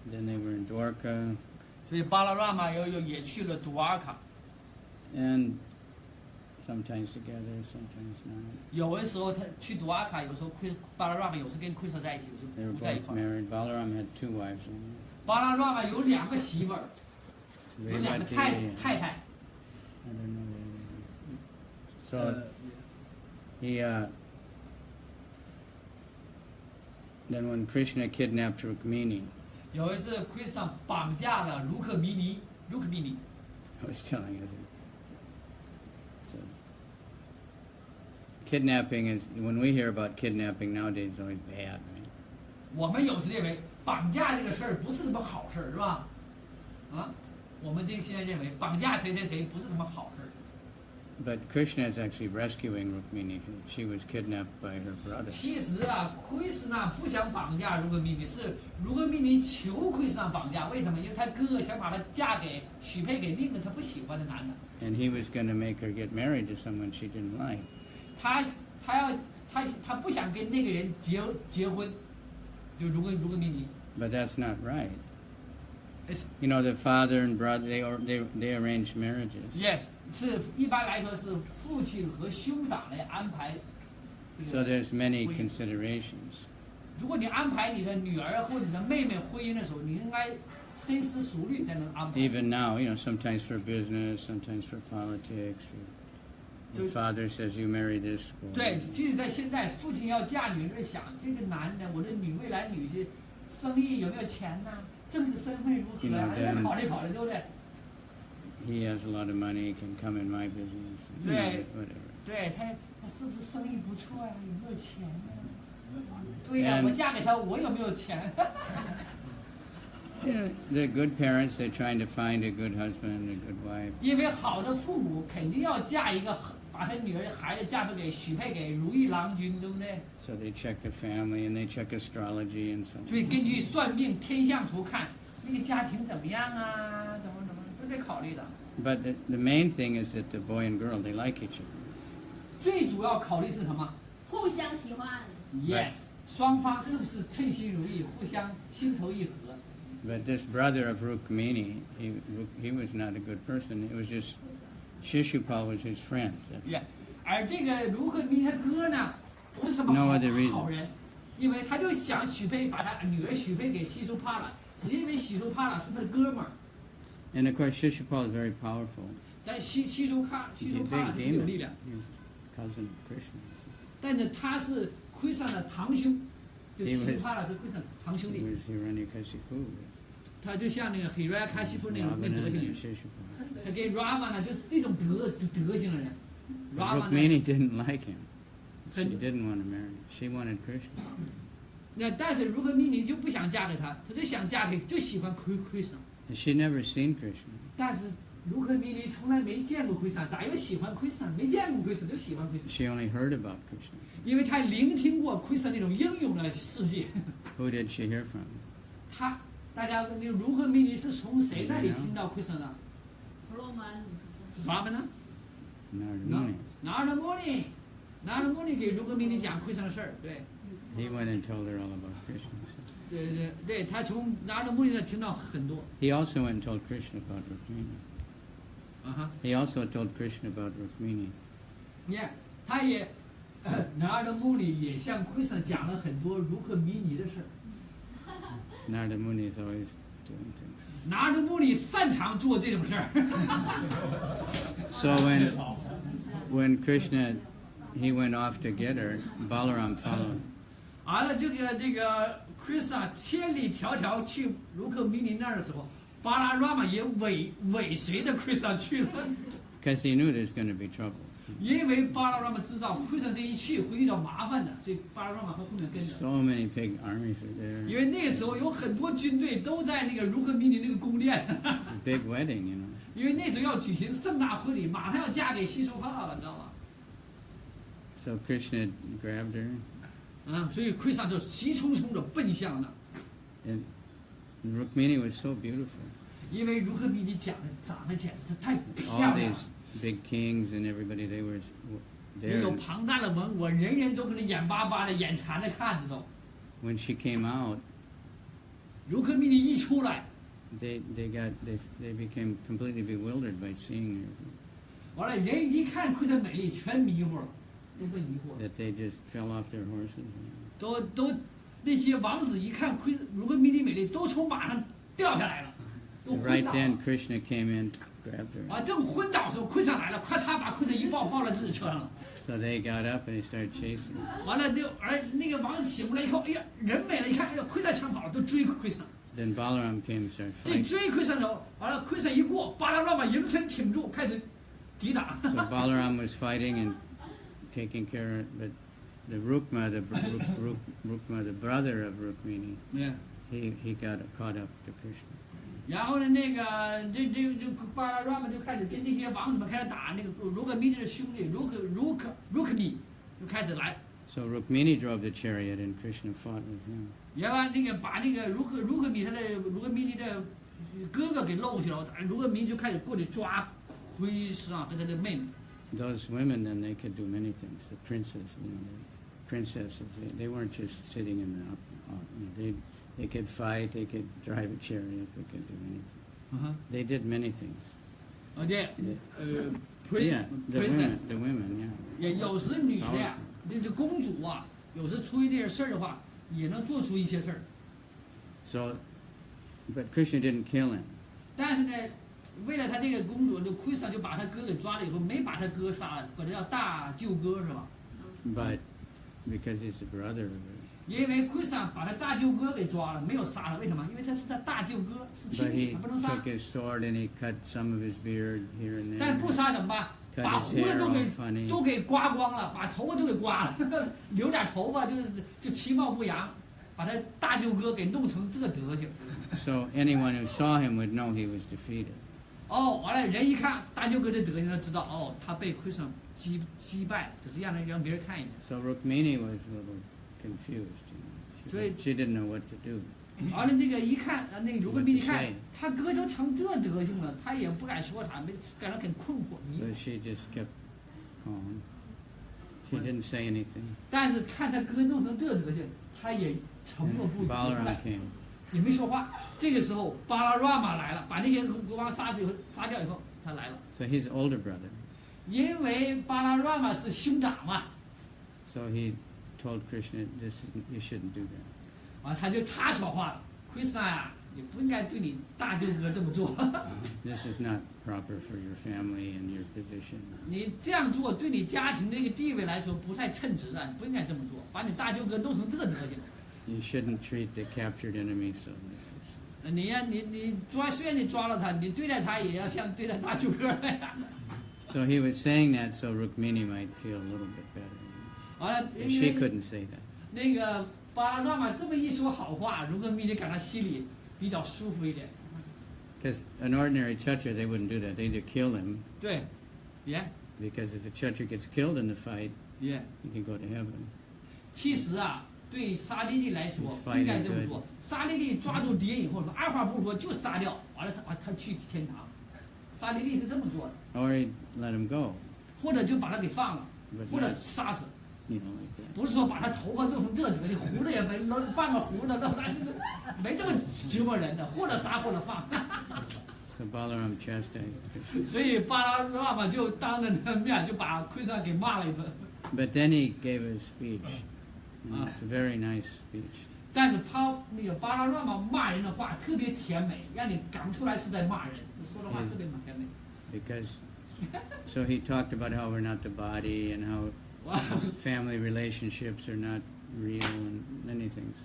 then they were in Dwarka, 所以巴拉拉嘛也去了杜瓦卡。 and sometimes together, sometimes not. 有的时候他去杜瓦卡，有时候巴拉拉嘛有时跟奎上在一起，有 They 时 were 不在一 both 块儿。 married. Balaram had 2 wives. 巴拉拉嘛有2个媳妇儿，有2个 Revati 太 and- 太。 I don't know. So he, then when Krishna kidnapped Rukmini, 有一次奎上绑架了卢克米尼， I was telling us, so kidnapping is, when we hear about kidnapping nowadays, it's always bad, right? 我们有时认为绑架这个事儿不是什么好事儿，是吧？啊，我们现在认为绑架谁不是什么好事儿。 But Krishna is actually rescuing Rukmini. She was kidnapped by her brother. 其实啊，奎斯纳不想绑架卢克米尼，是卢克米尼求奎斯纳绑架。为什么？因为他哥哥想把她许配给另一个他不喜欢的男的。 And he was going to make her get married to someone she didn't like. 他不想跟那个人结婚，就卢克米尼。 But that's not right. It's- You know, the father and brother, they arranged marriages. Yes， 是一般来说是父亲和兄长来安排这 So 个 there's many 婚姻。 considerations. 如果你安排你的女儿或者你的妹妹婚姻的时候，你应该深思熟虑才能安排。 Even now, you know, sometimes for business, sometimes for politics. The father says, you marry this boy. 对，即使在现在，父亲要嫁女儿，想这个男的，我的未来女婿，生意有没有钱呐？政治身份如何啊？还得考虑考虑，对不对？ He has a lot of money, he can come in my business. And, Right. whatever. 对他是不是生意不错呀？有没有钱呀？对呀， And- 我嫁给他，我有没有钱？ You know, they're good parents, they're trying to find a good husband, a good wife. 因为好的父母肯定要嫁一个，把他女儿孩子嫁许配给如意郎君，对不对？ So they check the family and they check astrology and so 所以 on. 根据算命天象图看那个家庭怎么样啊，怎么都得考虑的。 But the main thing is that the boy and girl, they like each other. 最主要考虑是什么互相喜欢。 ？Yes， 双方是不是称心如意，互相心头一合？ But this brother of Rukmini, he was not a good person. It was just Shishupal was his friend. That's 而这个卢克米他哥呢，不是什么 No other reason. 好人，因为他就想把他女儿许配给西苏帕了，只因为西苏帕了是他的哥们儿， And of course, Shishupal is very powerful. 但西苏帕 He's a 了 big 是最有 demon. 力量。 He's a cousin of Krishna. 但是他是奎萨的堂兄，就西斯帕拉是奎萨堂兄 He 弟， was Hiranyakashipu. 他就像那个黑人卡西普那种 Ravana 德行 and 人， Shishupala. 他跟 Rama 呢就是那种德行的人。Rama 呢， Rukmini didn't like him. She Then- didn't want to marry him. She wanted Krishna. 那但是如何命令就不想嫁给他，他就想嫁给就喜欢奎萨， And she never seen Krishna. 但是如何命令从来没见过奎萨，咋又喜欢奎萨？没见过奎萨就喜欢奎萨， She only heard about Krishna. 因为他聆听过奎萨那种英勇的事迹。 Who did she hear from? 大家那个如何命令是从谁那里听到奎萨的？婆罗门，他们呢？ Narada Muni. 拿着莫尼给如何命令讲奎萨的事儿，对。 He went and told her all about Krishna. So. 对，他从拿着穆尼那听到很多。 He also went and told Krishna about Rukmini. 啊哈， He also told Krishna about Rukmini. 你看，他也拿着穆尼也向奎萨讲了很多如何迷你的事儿。 Narada Muni is always doing things. 拿着穆尼擅长做这种事儿。 So when Krishna, he went off to get her, Balaram followed. 完了，这个那个奎萨千里迢迢去如何迷你那儿的时候，巴拉拉玛也尾随着奎萨去了。 Because he knew there's going to be trouble. 因为巴拉拉玛知道奎萨这一去会遇到麻烦的，所以巴拉拉玛和后面跟着。 So many big armies are 因 there. 为那个时候有很多军队都在那个如何迷你那个宫殿， Big wedding, you know. 因为那时候要举行盛大婚礼，马上要嫁给西苏帕了，你知道吗？ So Krishna grabbed her, 所以奎萨就急匆匆的奔向了， and Rukmini was so beautiful. 因为如何迷你长得简直是太漂 All 亮了 these，big kings and everybody, they were 又 there. 有庞大的文武，人人都跟着眼巴巴的、眼馋的看着都。 When she came out, 如何迷你一出来， they became completely bewildered by seeing her. 完了人一看奎萨美丽，全迷糊了，都被迷惑了。 That they just fell off their horses. 都那些王子一看如何迷你美丽，都从马上掉下来了，都 And 昏 right 倒 then, 了。 Krishna came in, grabbed her. 啊，正昏倒的时候，奎萨来了，咔嚓把奎萨一抱，抱到自己车上了。 So they got up and they started chasing her. 完了，那个王子醒过来以后，哎呀，人没了，一看，哎呀，奎萨抢跑了，都追奎萨。 Then Balaram came and started 这 fighting. 追奎萨的时候，完了，奎萨一过，巴拉拉玛迎身挺住，开始抵挡。 So Balaram was fighting and taking care of, but the Rukma, Rukma, the brother of Rukmini, 嗯， he got caught up to Krishna. 然后呢，那个这巴拉拉玛就开始跟这些王子们开始打那个如可米尼的兄弟如可米，就开始来。 So Rukmini drove the chariot and Krishna fought with him. 也把那个如可米他的如可米尼的哥哥给漏去了，如可米就开始过去抓奎萨和他的妹妹。 Those women, then they could do many things. The princess, the princesses, they weren't just sitting in the, they could fight, they could drive a chariot, they could do anything. They did many things. 对，Yeah, princess。 the women, yeah. 也有时女的呀，那公主啊，有时出一点事儿的话，也能做出一些事儿。 So, but Krishna didn't kill him. 但是呢，为了他这个公主，就奎萨就把他哥给抓了以后，没把他哥杀了，管他叫大舅哥是吧？ But because he's the brother of her. 因为奎萨把他大舅哥给抓了，没有杀他，为什么？因为他是他大舅哥，是 But 亲戚， he 他不能杀 took。his sword and he cut some of his beard here and 但 there. 不杀怎么办？ Cut 把 his 胡子 hair 都 all 给 funny. 都给刮光了，把头发都给刮了，留点头发就其貌不扬，把他大舅哥给弄成这个德行。 So anyone who saw him would know he was defeated. 哦，完了，人一看大舅哥的德行，就知道哦，他被奎萨击败，只是让别人看一眼。 So Rukmini was a little confused. You know. So it- She didn't know what to do. 完了，那个一看，那个如果比你看 What to say？他哥都成这德行了，他也不敢说啥，感到很困惑。 So she just kept calm. She didn't say anything. 但是看他哥弄成这德行，他也沉默不语， Balaram came. 也没说话。这个时候，巴拉拉玛来了，把那些国王杀掉以后，他来了。 So his older brother. 因为巴拉拉玛是兄长嘛， So he told Krishna, "You shouldn't do that." 他说话了，奎萨呀，你不应该对你大舅哥这么做。This is not proper for your family and your position. 你这样做对你家庭这个地位来说不太称职的，你不应该这么做，把你大舅哥弄成这个德行。You shouldn't treat the captured enemy so like this. 你虽然你抓了他，你对待他也要像对待大舅哥那样。So he was saying that so Rukmini might feel a little bit better. 完了， But she couldn't say that. 那个巴拉拉玛这么一说好话，如果米莉感到心里比较舒服一点。Because an ordinary Kshatriya, they wouldn't do that. They'd either kill him, 对，也 because if a Kshatriya gets killed in the fight, 也， he can go to heaven. 其实啊，对沙利利来说 He's 不应该 fighting 这么做。沙利利抓住敌人以后，说二话不说就杀掉，完了他去天堂。沙利利是这么做的， Or he'd let him go, 或者就把他给放了， but 或者 not, 杀死。 like that. 不是说把他头发弄成这德，你胡子也没弄半个胡子弄，没这么折磨人的，或者杀或者放。 So Balaram chastised him. 所以巴拉拉玛就当着他面就把奎萨给骂了一顿。 But then he gave a speech. And it's a very nice speech. 但是他那个巴拉拉玛骂人的话特别甜美，让你感不出来是在骂人，说的话特别甜美。 Because, so he talked about how we're not the body and how family relationships are not real and many things.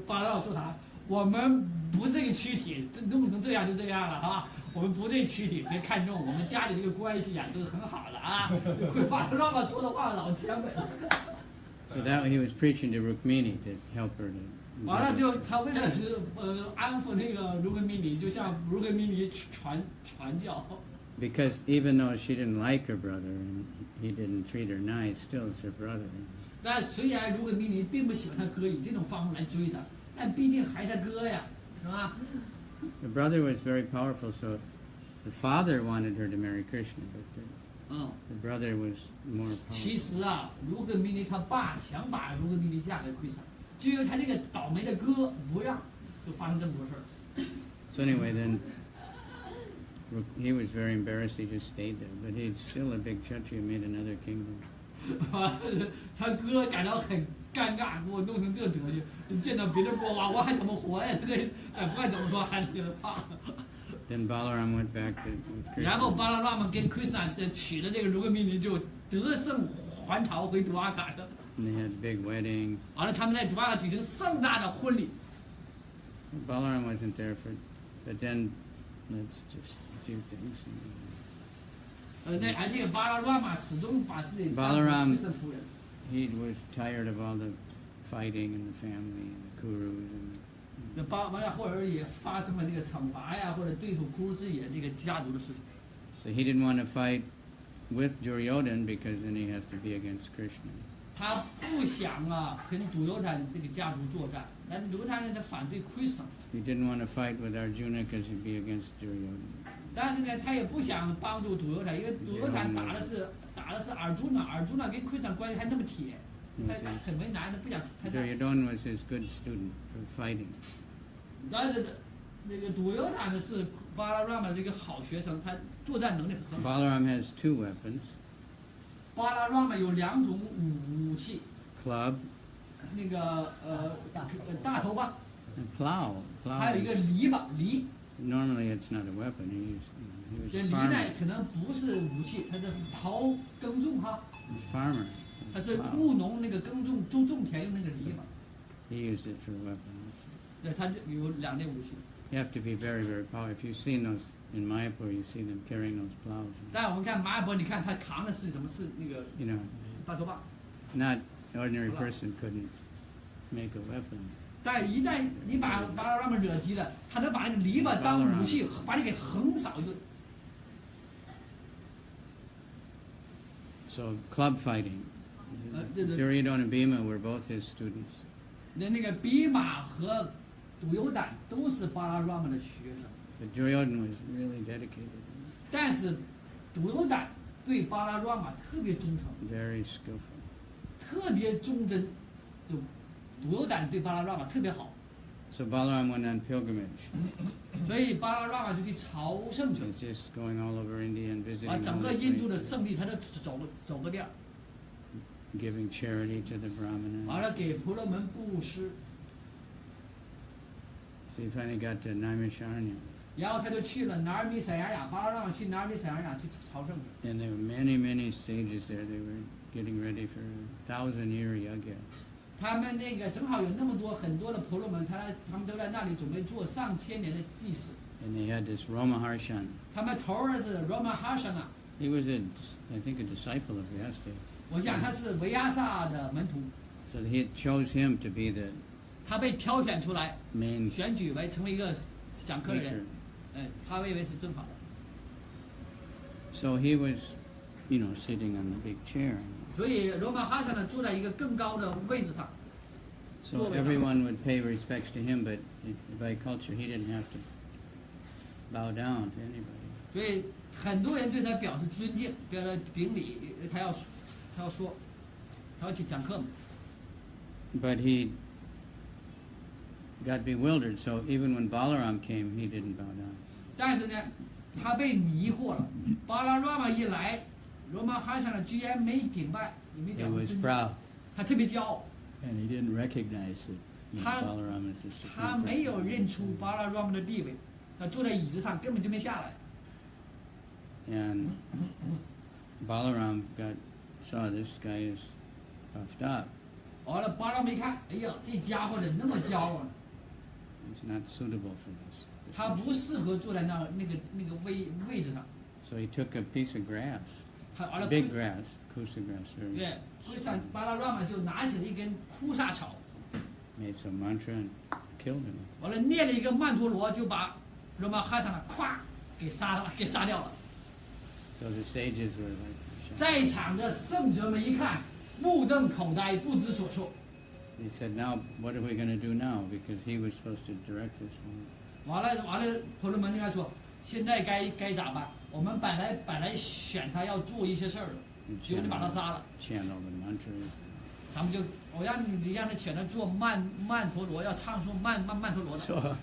巴拉拉说啥？我们不是这个躯体，这弄成这样就这样了哈。我们不是这个躯体，别看重，我们家里这个关系啊都是很好的啊。巴拉拉玛说的话老甜美了。 So that he was preaching to Rukmini to help her to. 完了就他为了是安抚那个卢克米尼，就向卢克米尼传教。 Because even though she didn't like her brother and he didn't treat her nice, still it's her brother. 但虽然卢克米尼并不喜欢他哥，以这种方式来追他，但毕竟还是他哥呀，是吧？ The brother was very powerful, so the father wanted her to marry Krishna, but the brother was more 其 powerful. 实啊，卢克米尼他爸想把卢克米尼嫁给奎萨，就因为他这个倒霉的哥不让，就发生这么多事儿。 So anyway, then he was very embarrassed. He just stayed there, but he's still a big Kshatriya, made another kingdom. 他哥感到很尴尬，给我弄成这德行，见到别人国王，我还怎么活呀？这不管怎么说，还是给他放。 Then Balaram went back to with 然后 Krishna. 巴拉拉玛跟奎萨娶了这个卢克米尼，就得胜还朝回杜阿卡的。 And they had a big wedding. 完了，他们在杜阿卡举行盛大的婚礼。 Balaram wasn't there for, but then let's just a few things. 而这个巴拉拉玛始终把自己当 Balaram 成圣仆人。 He was tired of all the fighting in the family and the kurus and 那完了，后来也发生了这个惩罚呀，或者对付库鲁之野这个家族的事情。 so he didn't want to fight with Duryodhan because then he has to be against Krishna. 他不想啊跟杜尤坦这个家族作战，但是杜尤坦呢他反对奎斯， He didn't want to fight with Arjuna because he'd be against Duryodhan. 但是呢他也不想帮助杜尤坦，因为杜尤坦打的是尔朱纳，尔朱纳跟奎斯关系还那么铁，他很为难，他不想太大。 Duryodhan was his good student for fighting. 但是那个杜尤坦呢是巴拉拉玛这个好学生，他作战能力很好。 Balaram has two weapons, 巴拉拉玛有2种武器， club 那个大头棒， and plow. 还有一 Plow. 个篱笆犁。 Normally it's not a weapon. He 这 was 犁 a 呢 farmer. 可能不是武器，它是刨耕种哈， He's a farmer. 它是 Plow. 务农那个耕种种田用那个犁嘛。 He used it for weapons. 对，它就有2类武器。 You have to be very, very powerful. If you've seen those in Mayapur, you see them carrying those plows. 但我们看马尔伯，你看他扛的是什么？是那个 You know, 大头棒。 not ordinary person couldn't make a weapon. 但一旦你把巴拉拉玛惹急了，他能把那个篱笆当武器，把你给横扫一顿。 So club fighting. the- Duryodhana and Bhima were both his students. 那个比马和杜尤坦都是巴拉拉玛的学生， But Duryodhana was really dedicated, 但是杜尤坦对巴拉拉玛特别忠诚， very skillful. 特别忠贞，就杜尤坦对巴拉拉玛特别好， So Balaram went on pilgrimage. 所以巴拉拉玛就去朝圣去 He 了， was just going all over India and visiting 把 all 整个 the 印度的 places, 圣地他都走个遍儿， giving charity to the 完 brahmana. 了给婆罗门布施。So he finally got to Naimisharanya. 然后他就去了南尔米塞亚雅，巴拉让去南尔米塞亚雅去朝圣去。 And there were many, many sages there. They were getting ready for 1,000-year yagya. 他们那个正好有那么多很多的婆罗门，他们都在那里准备做上千年的祭祀。 And they had this Romaharshan. 他们头儿是 Ramahashana， He was, I think, a disciple of Vyasdev. 我想他是维亚萨的门徒， So he chose him to be the 他被挑选出来， main 选举为成为一个讲课的 speaker. 人，他被以为是最好的。 So he was, sitting on the big chair. 所以 Ramahashana 坐在一个更高的位置上， So everyone would pay respects to him, but by culture he didn't have to bow down to anybody. 所以很多人对他表示尊敬，表示顶礼，他要说，他要去讲课嘛。 But he got bewildered, so even when Balaram came, he didn't bow down. 但是呢，他被迷惑了。巴拉拉玛一来，罗马哈萨呢居然没顶拜，也没 He 表示 was 尊敬， proud, 他特别骄傲， and he didn't recognize that Ha- Balaram is the 他 supreme 没有 personality. 认出巴拉拉玛的地位，他坐在椅子上根本就没下来。 And Balaram saw this guy is puffed up. 完了，巴拉玛一看，哎呀，这家伙怎么那么骄傲呢？ He's not suitable for this. 他不适合坐在那个位置上。 So he took a piece of grass, 他完了， big grass, kusa grass, very 对，会上巴拉拉玛就拿起了一根枯萨草， made some mantra and killed him. 完了念了一个曼陀罗，就把罗马哈萨呢咵给杀掉了。 So the sages were like, 在场的圣者们一看，目瞪口呆，不知所措。 they said, now what are we going to do now? Because he was supposed to direct this one. 完了，婆罗门跟他说，现在该咋办？我们本来选他要做一些事儿的， And 结果你把他杀了。 channel the mantras. 咱们就我让他选他做曼陀罗，要唱出曼陀罗的。 So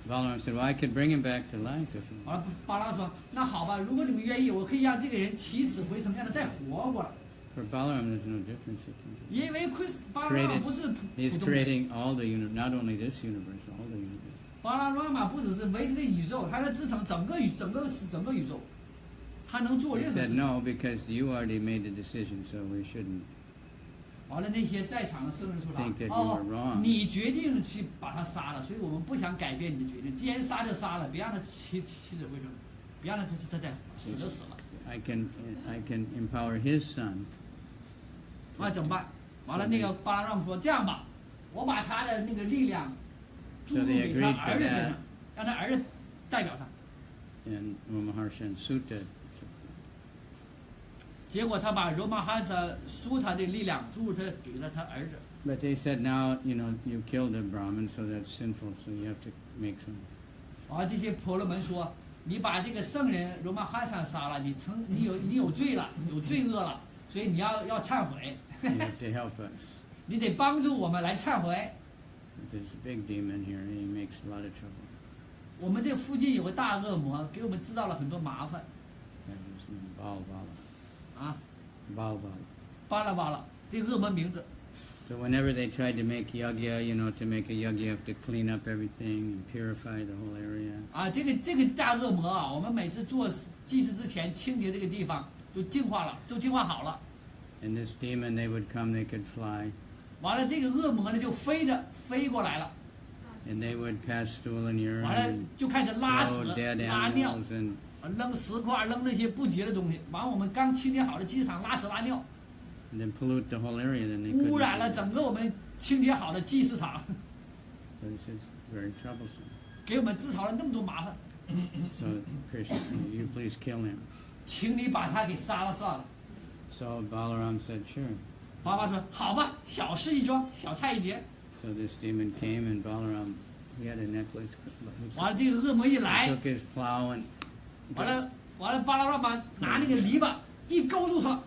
Balaram said, well, I could bring him back to life if you 完了，巴拉说，那好吧，如果你们愿意，我可以让这个人起死回生，让他再活过来。 For Balaram, there's no difference he can do. 因为巴拉玛不是普 He's 通人， creating all the not only this universe, all the universe. 巴拉玛不只是维持这宇宙，他在支撑整个宇宙，他能做 He 任何 said 事情。 no because you already made the decision, so we shouldn't. 完了，那些在场的圣人说 Think that you 哦 were wrong.，你决定去把他杀了，所以我们不想改变你的决定。既然杀就杀了，别让他起死回生，别让他再死就死了。 I can empower his son. 那怎么办？完了，那个巴拉让说这样吧，我把他的那个力量注入给他儿子身上，让他儿子代表他。 And Maharshan Sutta. 结果他把罗马哈萨苏他的力量注入给了他儿子。 But they said now, you killed a Brahmin, so that's sinful, so you have to make some. 完了，这些婆罗门说，你把这个圣人罗马哈萨杀了，你有罪了，有罪恶了，所以你要忏悔， You have to help us. 你得帮助我们来忏悔。 There's a big demon here, and he makes a lot of trouble. 我们这附近有个大恶魔，给我们制造了很多麻烦 That was named Balbala. 啊！ Balbala. 巴拉巴拉，这恶魔名字。 So whenever they tried to make yagya, to make a yagya, you have to clean up everything and purify the whole area. 啊，这个大恶魔啊，我们每次做祭祀之前清洁这个地方，都净化好了。 And this demon, they would come, they could fly, 完了，这个恶魔呢就飞过来了， and they would pass stool and urine 完了 and 就开始拉屎 throw dead 拉尿， animals and 扔石块，扔那些不洁的东西。完，我们刚清洁好的祭祀场拉屎拉尿， then pollute the whole area. Then they 污 couldn't 染了 do it. 整个我们清洁好的祭祀场， So this is very troublesome. 给我们制造了那么多麻烦。 So Krishna, you please kill him. 请你把他给杀了算了。 So Balaram said, sure. 爸爸说：“好吧，小事一桩，小菜一碟。 So this demon came, and Balaram, he had a necklace. ”完了，这个恶魔一 He 来， took his plow and 完了，巴拉拉玛拿那个篱笆一勾住他，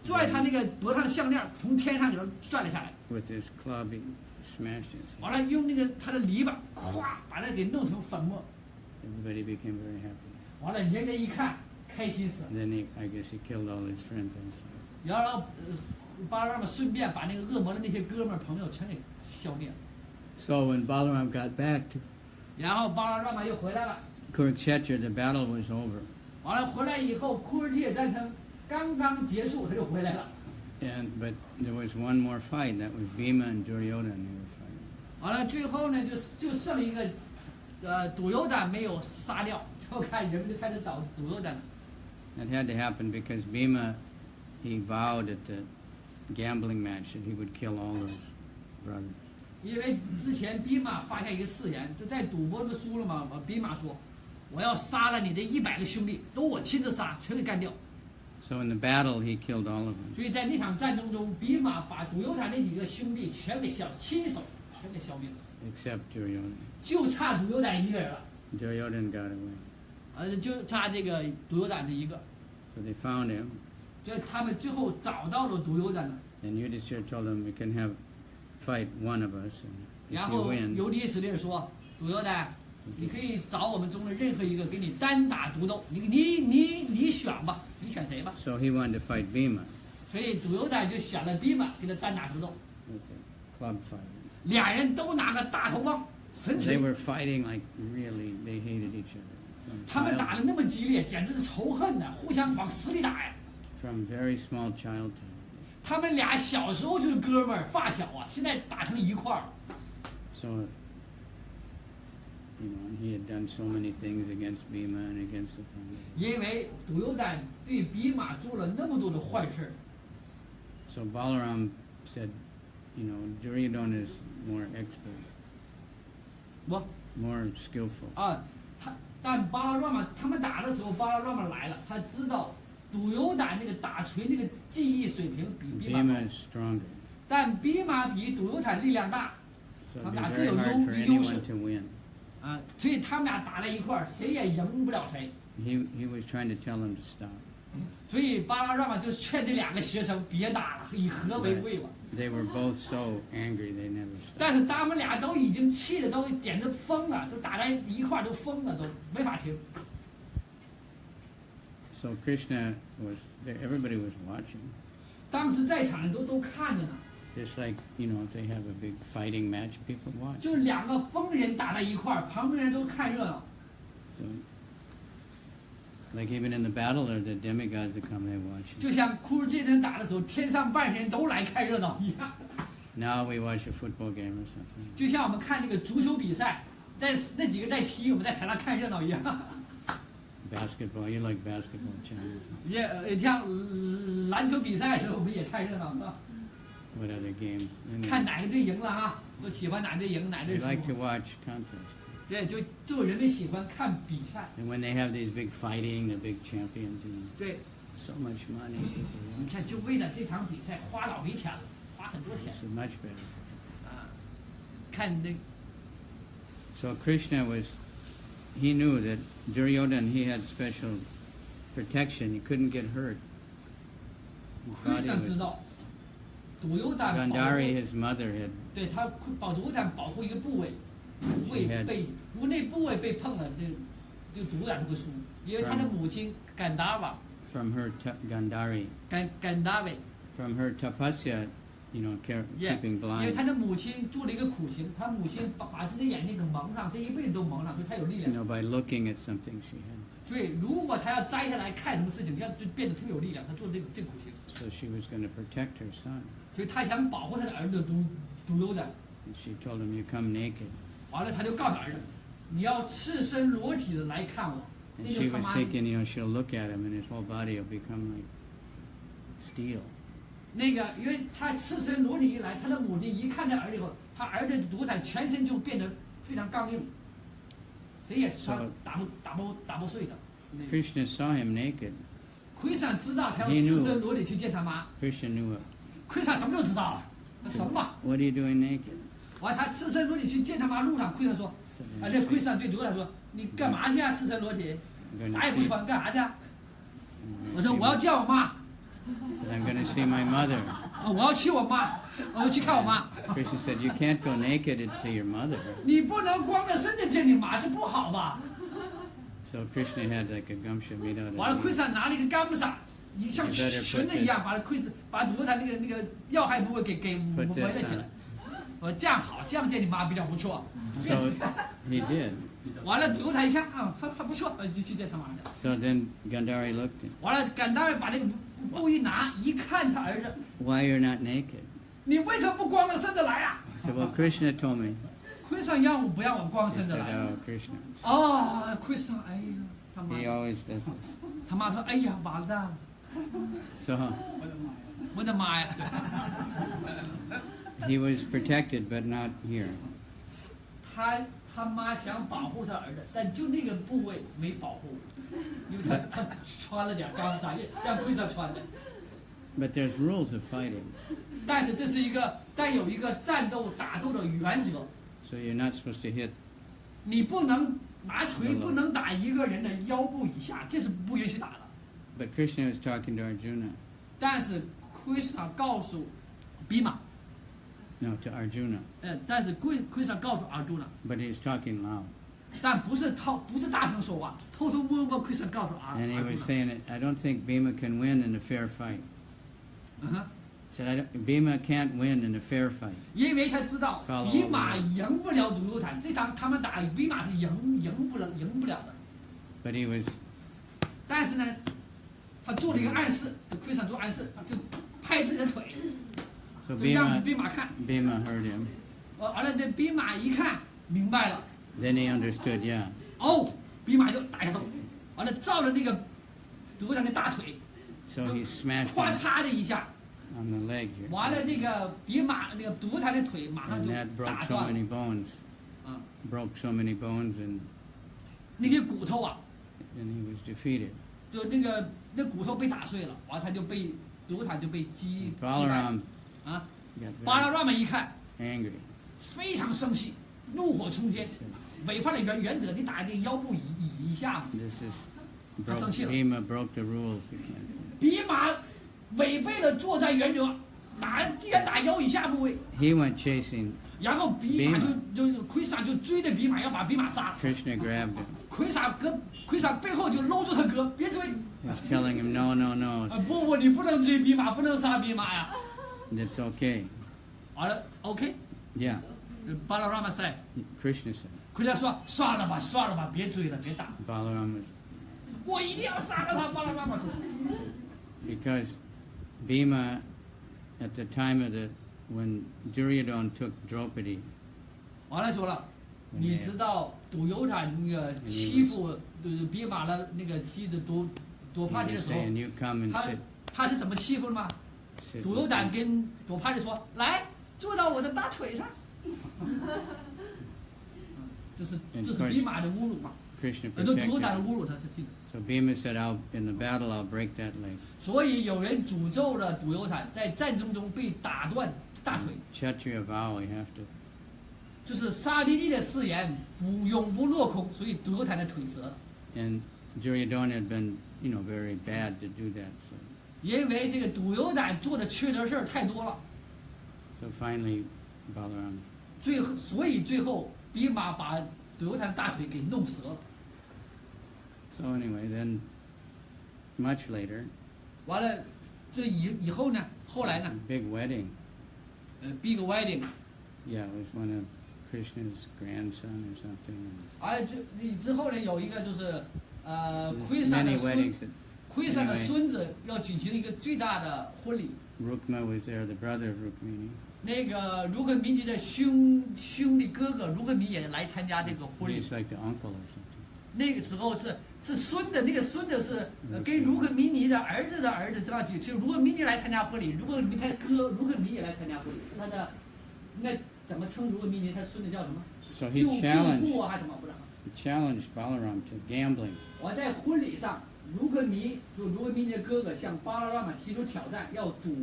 拽他那个脖上项链从天上给他拽了下来。 with his club, he smashed his 完 head. 了，用那个他的篱笆，咵把他给弄成粉末。 Everybody became very happy. 完了，人家一看，开心死了。 And then I guess he killed all his friends also. 然后巴拉拉玛顺便把那个恶魔的那些哥们儿朋友全给消灭了。So when Balaram got back to 然后巴拉让玛又回来了， Kurukshetra, the battle was over. 完了回来以后，库尔界战争刚刚结束，他就回来了。But there was one more fight. That was Bhima and Duryodhana. They were fighting. 完了最后呢，就剩了一个，堵油胆没有杀掉，就看人们就开始找堵油胆了。 That had to happen because Bhima, he vowed at the gambling match that he would kill all his brothers. 因为之前兵马发下一个誓言，就在赌博不输了嘛，兵马说，我要杀了你的100个兄弟，都我亲自杀，全给干掉。 So in the battle, he killed all of them. 所以在那场战争中，兵马把堵油坦那几个兄弟全给亲手全给消灭了， Except Duryodhana. 就差堵油坦一个人了， Duryodhana got away. 就差这个堵油坦这一个。 So they found him, 所以他们最后找到了堵油坦了， and Yudhishthira told him, "We can fight one of us, and 然 if you 后 win, 尤利史列说，堵油坦，你可以找我们中的任何一个给你单打独斗，你选吧，你选谁吧。 so he wanted to fight Bhima." 所以堵油坦就选了兵马跟他单打独斗， That's a club fight. 俩人都拿个大头棒神 They 锤， were fighting like really, they hated each other. 他们打的那么激烈，简直是仇恨呐，互相往死里打呀。 From very small childhood. 他们俩小时候就是哥们儿发小啊，现在打成一块儿。 So, he had done so many things against Bhima and against the Pandavas. 因为堵油坦对兵马做了那么多的坏事儿， So Balaram said, Duryodhana is more expert, 我 more skillful. 但巴拉让玛他们打的时候，巴拉让玛来了，他知道堵油坦那个打锤那个技艺水平比兵马 Bhima 高， is stronger. 但兵马比堵油坦力量大， So I'm it'd be not very gonna hard for lose. anyone to win. 所以他们俩打在一块儿，谁也赢不了谁。 He was trying to tell him to stop. 所以巴拉让玛就劝这两个学生别打了，以和为贵吧。 They were both so angry they never stopped. 但是他们俩都已经气得都简直疯了，都打在一块儿都疯了，都没法停。 So Krishna everybody was watching. 当时在场的都看着呢， Just like, if they have a big fighting match, people watch. 就两个疯人打在一块儿，旁边人都看热闹。 So, like even in the battle, there are the demigods that come, they watch. 就像库尔界人打的时候，天上半人都来看热闹一样。 Now we watch a football game or something. 就像我们看那个足球比赛，那几个在踢，我们在台上看热闹一样。 Basketball, you like basketball, China? 也像篮球比赛的时候，我们也看热闹啊， What other games? 看哪个队赢了啊，都喜欢哪队赢哪队 They like to 输。 watch contests. 对，就人们喜欢看比赛。 And when they have these big fighting, the big champions, 对， so much money. 你看，就为了这场比赛花老没钱了，花很多钱 It's much better. 啊。看那 So Krishna he knew that Duryodhana, he had special protection. He couldn't get hurt. His 非 body 常知 was, 道，堵油胆保 Gandhari, 护， his mother, had 对他堵油胆保护一个部位，如果那部位被碰了，这堵油胆就会输，因为他的母亲甘达瓦 from her Gandhari, 甘达维。 from her tapasya, keeping 因为他 blind. 的母亲做了一个苦行，他母亲把自己的眼睛给蒙上，这一辈子都蒙上，所以他有力量。 By looking at something she had. 所以如果他要摘下来看什么事情，就变得特别有力量。他做这个苦行， So she was going to protect her son. 所以他想保护他的儿子堵油胆。 And she told him, "You come naked." 完了，他就告诉儿子，你要赤身裸体的来看我。 And 那 she 就他 was 妈 thinking, she'll look at him and his whole body will become like steel. 那个，因为他赤身裸体一来，他的母亲一看这儿子以后，他儿子堵胆全身就变得非常刚硬，谁也打不碎的。 Krishna saw him naked. 奎桑知道他要赤身裸体去见他妈， Krishna knew it. 奎桑什么都知道啊，那什么嘛。 What are you doing naked? 完他赤身裸体去见他妈，路上奎桑说，啊，这奎桑对堵胆说，你干嘛去啊？赤身裸体， I'm 啥也不 going 穿，干啥去啊？ to 我说我要见我妈， said, I'm going to see my mother. 我要去我妈，我要去看我妈。 Krishna said, you can't go naked to your mother. 你不能光着身子见你妈，这不好吧？ So Krishna had like a gumsha made out 完了，奎 of 桑拿了一个干伞，像裙子一样，把堵他那个要害部位给围了起来。我说这样好，这样见你妈比较不错。 So he did. 完了，独台一看啊，还不错，就去见他妈的。 So then Gandhari looked at him. 完了，甘达尔把那个布一拿，一看他儿子， Why you're not naked? 你为什么不光着身子来啊？ I said, well, Krishna told me. 奎桑让我不让我光 He 身子 said, 来。 oh, Krishna. 哦，奎桑，哎呀，他妈 He， always does this. 他妈说，哎呀，完蛋了， So 我的妈呀！ he was protected, but not here. 他妈想保护他儿子，但就那个部位没保护，因为他穿了点钢纱，让奎桑穿的。 But there's rules of fighting. 但是这是一个带有一个战斗打斗的原则， So you're not supposed to hit. 你不能拿锤，不能打一个人的腰部以下，这是不允许打的。 But Krishna was talking to Arjuna. 但是奎桑告诉比马， No, to Arjuna. 但是奎桑告诉阿朱呢， But he's talking loud. 但不是大声说话，偷偷摸摸奎桑告诉阿 And he 朱 was 呢， saying, I don't think Bhima can win in a fair fight. 嗯哼， Said, Bhima can't win in a fair fight. 因为他知道 Follow 比马赢不了独优坦，这场他们打比马是赢不了的。 But he was, 但是呢，他做了一个暗示，奎桑做暗示，就拍自己的腿， so 就让 Bhima, 比马看。 Bhima heard him. 完了，这比马一看明白了， Then he understood, yeah. 哦，比马就打一下头，完了照着那个独优坦的大腿， So he smashed 咵 him 嚓的一下， on the leg here. 完了那个比马那个独优坦的腿马上 And 就 that broke 打 so 断了 many bones. 啊， Broke so many bones and 那些骨头啊， he was defeated. 就那骨头被打碎了，完了他就被独优坦就被击败 Balaram 啊。 got 巴拉 very 拉们一看 angry. 非常生气，怒火冲天， He said, 违反了原则，你打那腰部以下嘛。 this is, That's broke, so Bhima broke the rules. You can't do 比马违背了作战原则，既然打腰以下部位， it. He went chasing. 然后比马就奎桑就追着比马要把比马杀， Krishna grabbed him. 奎桑背后就搂住他哥，别追， He's telling him, no, no, no. 不，你不能追比马，不能杀比马呀。 It's okay. 完了 ，OK， Yeah. 巴拉拉玛 says， Krishna said. 奎桑说算了吧，别追了，别打， Balaram was 我一定要杀了他。巴拉拉玛说， because Bhima, at the time of when Duryodhana took Draupadi, 完了说了，你知道独优坦那个欺负比马的那个妻子多 he 帕蒂的 was 时候， saying, you come and 他 sit. 他是怎么欺负的吗？ sit 独优 with 坦 me." 跟多帕蒂说：“来，坐到我的大腿上。”这是比马的侮辱嘛？ Krishna 独优 protected 坦的 him. 侮辱他听的。 So Bhima said, in the battle, I'll break that leg. 所以有人诅咒了独优坦在战争中被打断大腿， Kshatriya vow, you have to. 就是沙利利的誓言永不落空，所以独优坦的腿折了。 And Duryodhana had been, very bad to do that.因为这个独优坦做的缺德事儿太多了， So finally, Balaram. 所以最后比马把独优坦大腿给弄折了。 So anyway, then much later, 完了，这以后呢，后来呢 big wedding. ，big wedding， Yeah, it was one of Krishna's grandson or something. 之后呢有一个就是奎 There's 桑的 many 孙 weddings that 奎桑的孙子要举行一个最大的婚礼。 Rukma was there, the brother of Rukmini. 那个卢克米尼的兄弟哥哥卢克米也来参加这个婚礼。 He's like the uncle or something. 那个时候是孙子，那个孙子是跟卢克米尼的儿子这样举，就卢克米尼来参加婚礼，卢克米他哥卢克米也来参加婚礼，是他的，应该怎么称卢克米尼？他孙子叫什么？ So he 舅父 challenged 啊还是什么不知道。 challenged Balaram to gambling. 我在婚礼上，卢克米的哥哥向巴拉拉玛提出挑战，要赌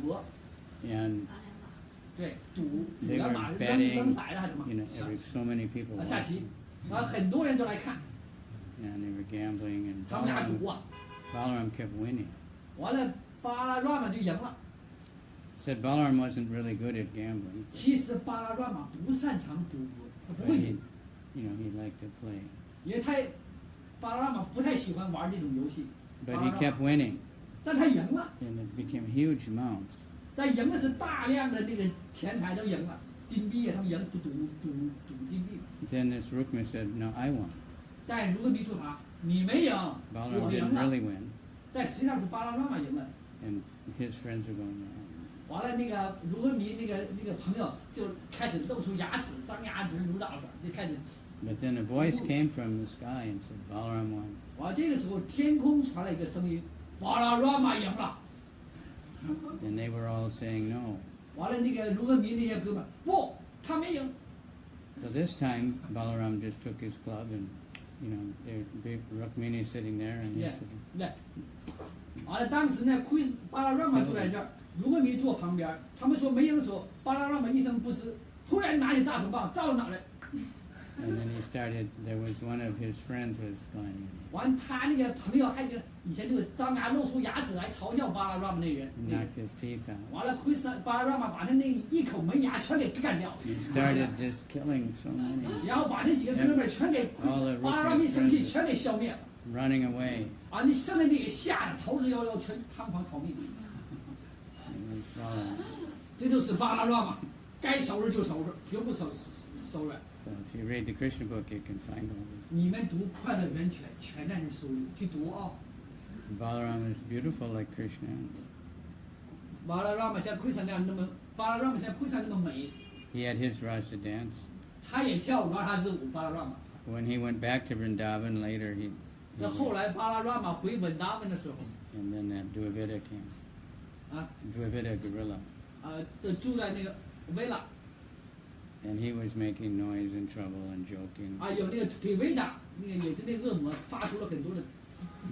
博， And 对，赌 they 了 were 马扔 betting, 骰子还是什么？ so many people 下棋 watching.，然后很多人都来看， And they were gambling, and 他们俩赌啊， Balaram kept winning. 完了巴拉拉玛就赢了。 Said Balaram wasn't really good at gambling, 其实巴拉拉玛不擅长赌博，他不 but 会 he, 赢， he liked to play. 因为巴拉拉玛不太喜欢玩这种游戏， But he kept winning, 但他赢了， and it became huge amounts. 但赢的是大量的那个钱财都赢了，金币啊，他们赢赌金币。 Then this Rukma said, "No, I won." 但如果你说啥，你没赢， Balaram 我赢 didn't 了。 really win, 但实际上是巴拉拉玛赢了。 and his friends were going, 完了，那个卢恩迷那个朋友就开始露出牙齿，张牙舞爪的，就开始。 But then a voice came from the sky and said, "Balaram won." 完了，这个时候天空传来一个声音，巴拉拉玛赢了。 And they were all saying no. 完了，那个卢恩迷那些哥们，不，他没赢。 So this time, Balaram just took his club and, there's big Rukmini sitting there and he's Yeah. sitting. 对。完了，当时呢，巴拉拉玛坐在这儿，卢恩迷坐旁边。他们说没赢的时候，巴拉拉玛一声不呲，突然拿起大铜棒照着脑袋。 And then there was one of his friends was going, 完，他那个朋友还就以前就张牙露出牙齿来嘲笑巴拉拉玛那人。 he knocked his teeth out. 完了，巴拉拉玛把他那一口门牙全给干掉。 He started just killing so many, 然后把那几个哥们儿全给巴拉拉玛一生气全给消灭了。 running away. 啊，那剩下那给吓得逃之夭夭，全仓皇逃命。 It was Balaram. 这就是巴拉拉玛，该收拾就收拾，绝不收软。 So if you read the Krishna book, you can find all this. 你们读《快乐源泉》全在那书里去读啊。 Balaram is beautiful like Krishna. 巴拉拉玛像奎萨那样那么，巴拉拉玛像奎萨那么美， He had his rasa dance. 他也跳拉萨之舞。巴拉拉玛。 When he went back to Vrindavan later, he 这后来巴拉拉玛回文达文的时候， and then that Dvivida came. 啊， Dvivida gorilla. 都住在那个维拉。 And he was making noise and trouble and joking. 啊，有那个腿维达，那个也是那恶魔发出了很多的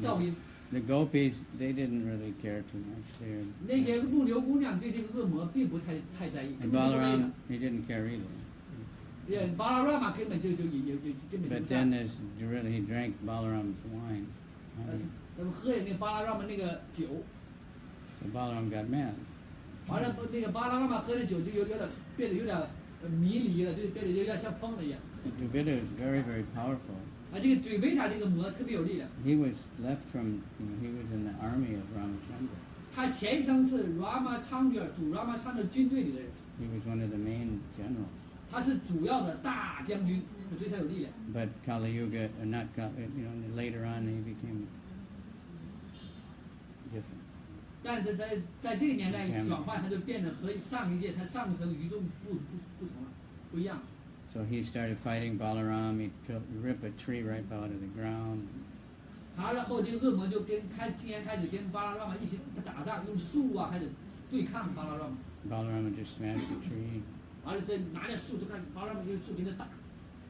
噪音。 The gopis, they didn't really care too much. They 那些牧牛姑娘对这个恶魔并不太在意。 and Balaram, he didn't care either. 也巴拉拉玛根本就根本 But 就不在 then he drank Balaram's wine. 他们喝的那巴拉拉玛那个酒， So Balaram got mad. 完了那个巴拉拉玛喝的酒就有点变得有点迷离了，就变得有点像疯了一样。 Dvivida is very, very powerful. 啊，这个对维塔这个魔特别有力量。 He was left from, he was in the army of Ramachandra. 他前一生是 Rama 昌觉主 Rama 昌的军队里的人， He was one of the main generals. 他是主要的大将军，所以他有力量。 But Kali Yuga, later on he became different. 但是在这个年代转换，他就变得和上一届他上升与众不同了，不一样。 So he started fighting Balaram. He'd rip a tree right out of the ground. 然后这个恶魔就今天开始跟巴拉拉玛一起打仗，用树啊开始对抗巴拉拉玛。 Balaram would just smash the tree. 完了再拿点树就看巴拉拉玛用树跟他打。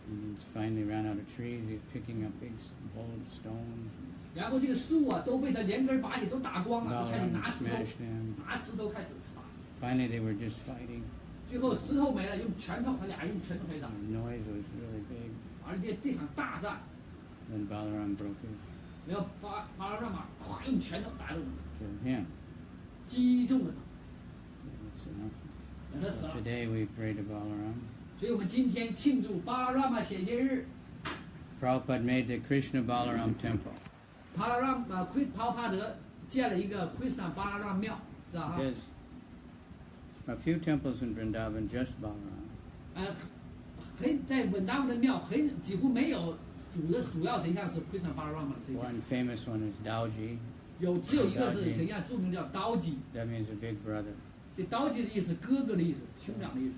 And he finally ran out of trees. He was picking up big bold stones. 然后这个树啊都被他连根拔起，都打光了，就开始 Balaram 拿石头 smashed them. 开始打。 Finally, they were just fighting. 最后石头没了，用拳头，他俩用拳头开始打。 The noise was really big. 完了这场大战， Then Balaram broke his, 然后巴拉拉玛咵用拳头打中， killed him. 击中了 So that's enough. 他，让他死了。 Today we pray to Balaram. 所以我们今天庆祝巴拉拉玛显现日。 Prabhupada made the Krishna Balaram temple. 巴拉拉帕帕德建了一个奎斯坦巴拉拉庙，知道哈？ There's a few temples in Vrindavan, just Balaram. 在文达文的庙几乎没有主要神像是奎斯坦巴拉拉玛的神像， One famous one is Dauji. 只有一个是神像，著名叫刀基。 That means a big brother. 这刀基的意思，哥哥的意思，兄长的意思，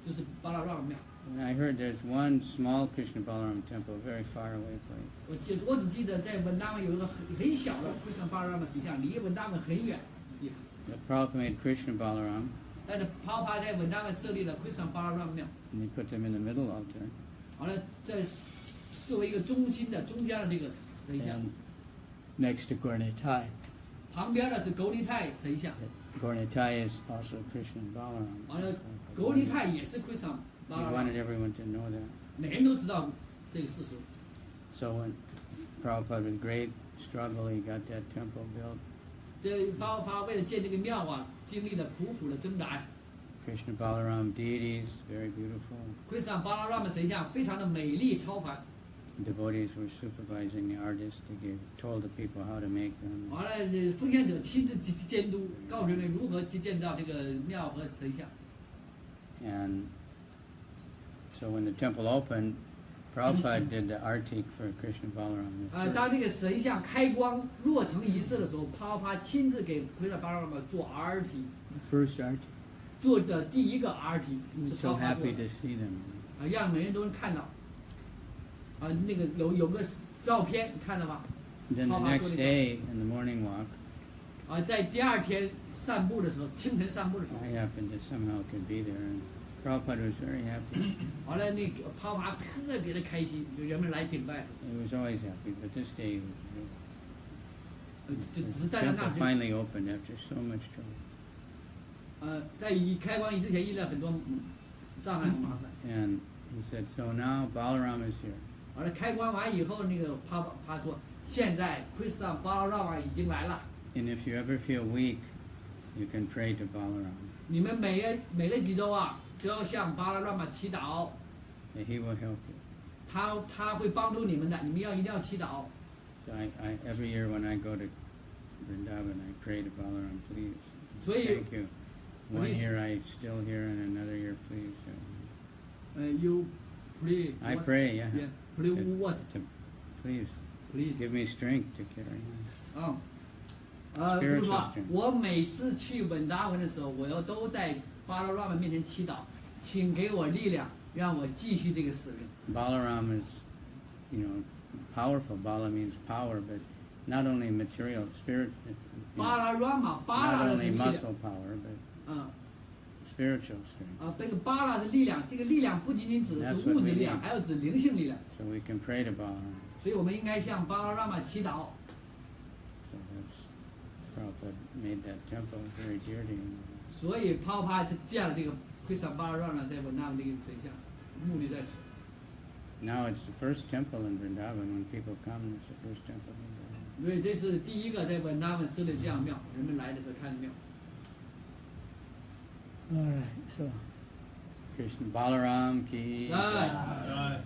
就是巴拉拉玛庙。 And I heard there's one small Krishna Balaram temple, a very far away place. 我只记得在文达文有一个很小的奎斯坦巴拉拉玛神像，离文达文很远的地方。 The Prabhupada made Krishna Balaram, 但是帕帕在文达文设立了奎斯坦巴拉拉玛庙， and he put them in the middle altar. 完了在作为一个中间的这个神像， And next to Gornitai. 旁边的是狗利泰神像， Gornitai is also Krishna Balaram. 完了狗利泰也是奎斯坦 He 巴拉拉玛， wanted everyone to know that. 每人都知道这个事实。 So when Prabhupada, with great struggle, he got that temple built. 这帕为了建这个庙啊，经历了苦的挣扎。 Krishna Balaram deities, very beautiful. 奎斯坦巴拉拉玛神像非常的美丽超凡。 Devotees were supervising the artists told the people how to make them. 完了，奉献者亲自监督，告诉人们如何去建造这个庙和神像。 And So when the temple opened, Prabhupada did the artik for Krishna Balaram. 当这个神像开光落成仪式的时候，帕帕亲自给奎萨巴拉玛做 RT， First artik. 做的第一个 RT I'm 是 so 帕帕做 happy 的 to see them. 让每人都能看到。那个有个照片，你看到吗？ Then the next day in the morning walk, 在第二天散步的时候，清晨散步的时候， I happened to somehow could be there, and Prabhupada was very happy. 完了那个帕帕特别的开心，有人们来顶拜， He was always happy, but this day 就只是 the 站在那 temple 儿。 finally opened after so much trouble. 在开光仪之前遇到很多障碍和麻烦。 And he said, so now Balaram is here. 完了开光完以后，那个帕说，现在 Krishna Balaram 已经来了。 And if you ever feel weak, you can pray to Balaram. 你们每个几周都要向巴拉拉玛祈祷， And he will help you. 他会帮助你们的，你们一定要祈祷。 So I every year when I go to Vrindavan, I pray to Balaram, please. 所以 Thank you. One Please. year I still here, and another year, please. You pray. I pray, yeah. Yeah. Pray Just what? Please Please. give me strength to carry on. 比如说 Spiritual strength. 我每次去稳达文的时候，我都在巴拉拉玛面前祈祷，请给我力量，让我继续这个使命。 Balaram is, powerful. Bala means power, but not only material, spirit. 巴拉拉玛，巴 Not 拉的是 only 力量， muscle power, but 啊 spiritual strength. 这个巴拉的力量，这个力量不仅仅指的是物质力量，还有指灵性力量。 So we can pray to Balaram. 所以我们应该向巴拉拉玛祈祷。 So that's Prabhupada made that temple very dear to him. 所以帕帕就建了这个奎萨巴拉呢，在文纳文这个神像，目的在此。 Now it's the first temple in Vrindavan. When people come, it's the first temple in Vrindavan. 所以这是第一个在文纳文设立这样庙，人们来的时候看的庙。 All right, so Krishna Balaram ki jai.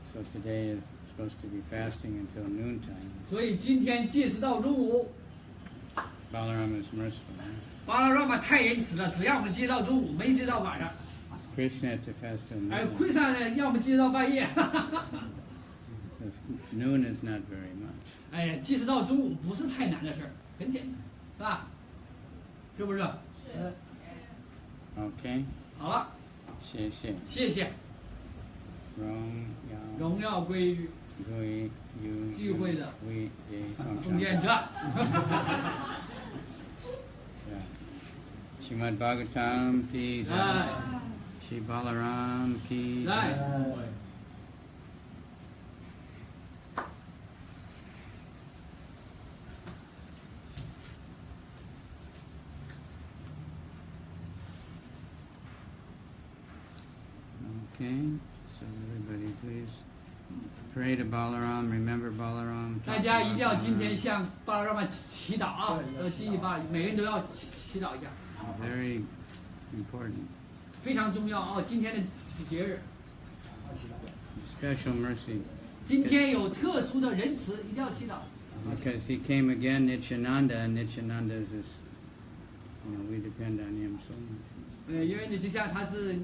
So today is supposed to be fasting until noontime. 所以今天戒食到中午， Balaram is merciful. 巴拉拉玛太仁慈了，只让我们戒到中午，没戒到晚上。 Krishna had to fast till 而 noon. 奎萨呢，让我们戒到半夜。 So noon is not very much. 哎呀，戒食到中午不是太难的事儿，很简单，是吧？是不是？ Okay. 好了，谢谢。谢谢，荣耀归于聚会的奉献者。 Srimad Bhagavatam ki jai. Shri Balaram ki jai. Okay, so everybody please pray to Balaram, remember Balaram. 大家一定要今天向巴拉拉玛祈祷啊！记忆吧，每人都要祈祷一下， Very important. 非常重要啊！今天的节日， Special mercy. 今天有特殊的仁慈，一定要祈祷。 Because he came again, Nityananda, and Nityananda is this, we depend on him so much. 因为你就像他是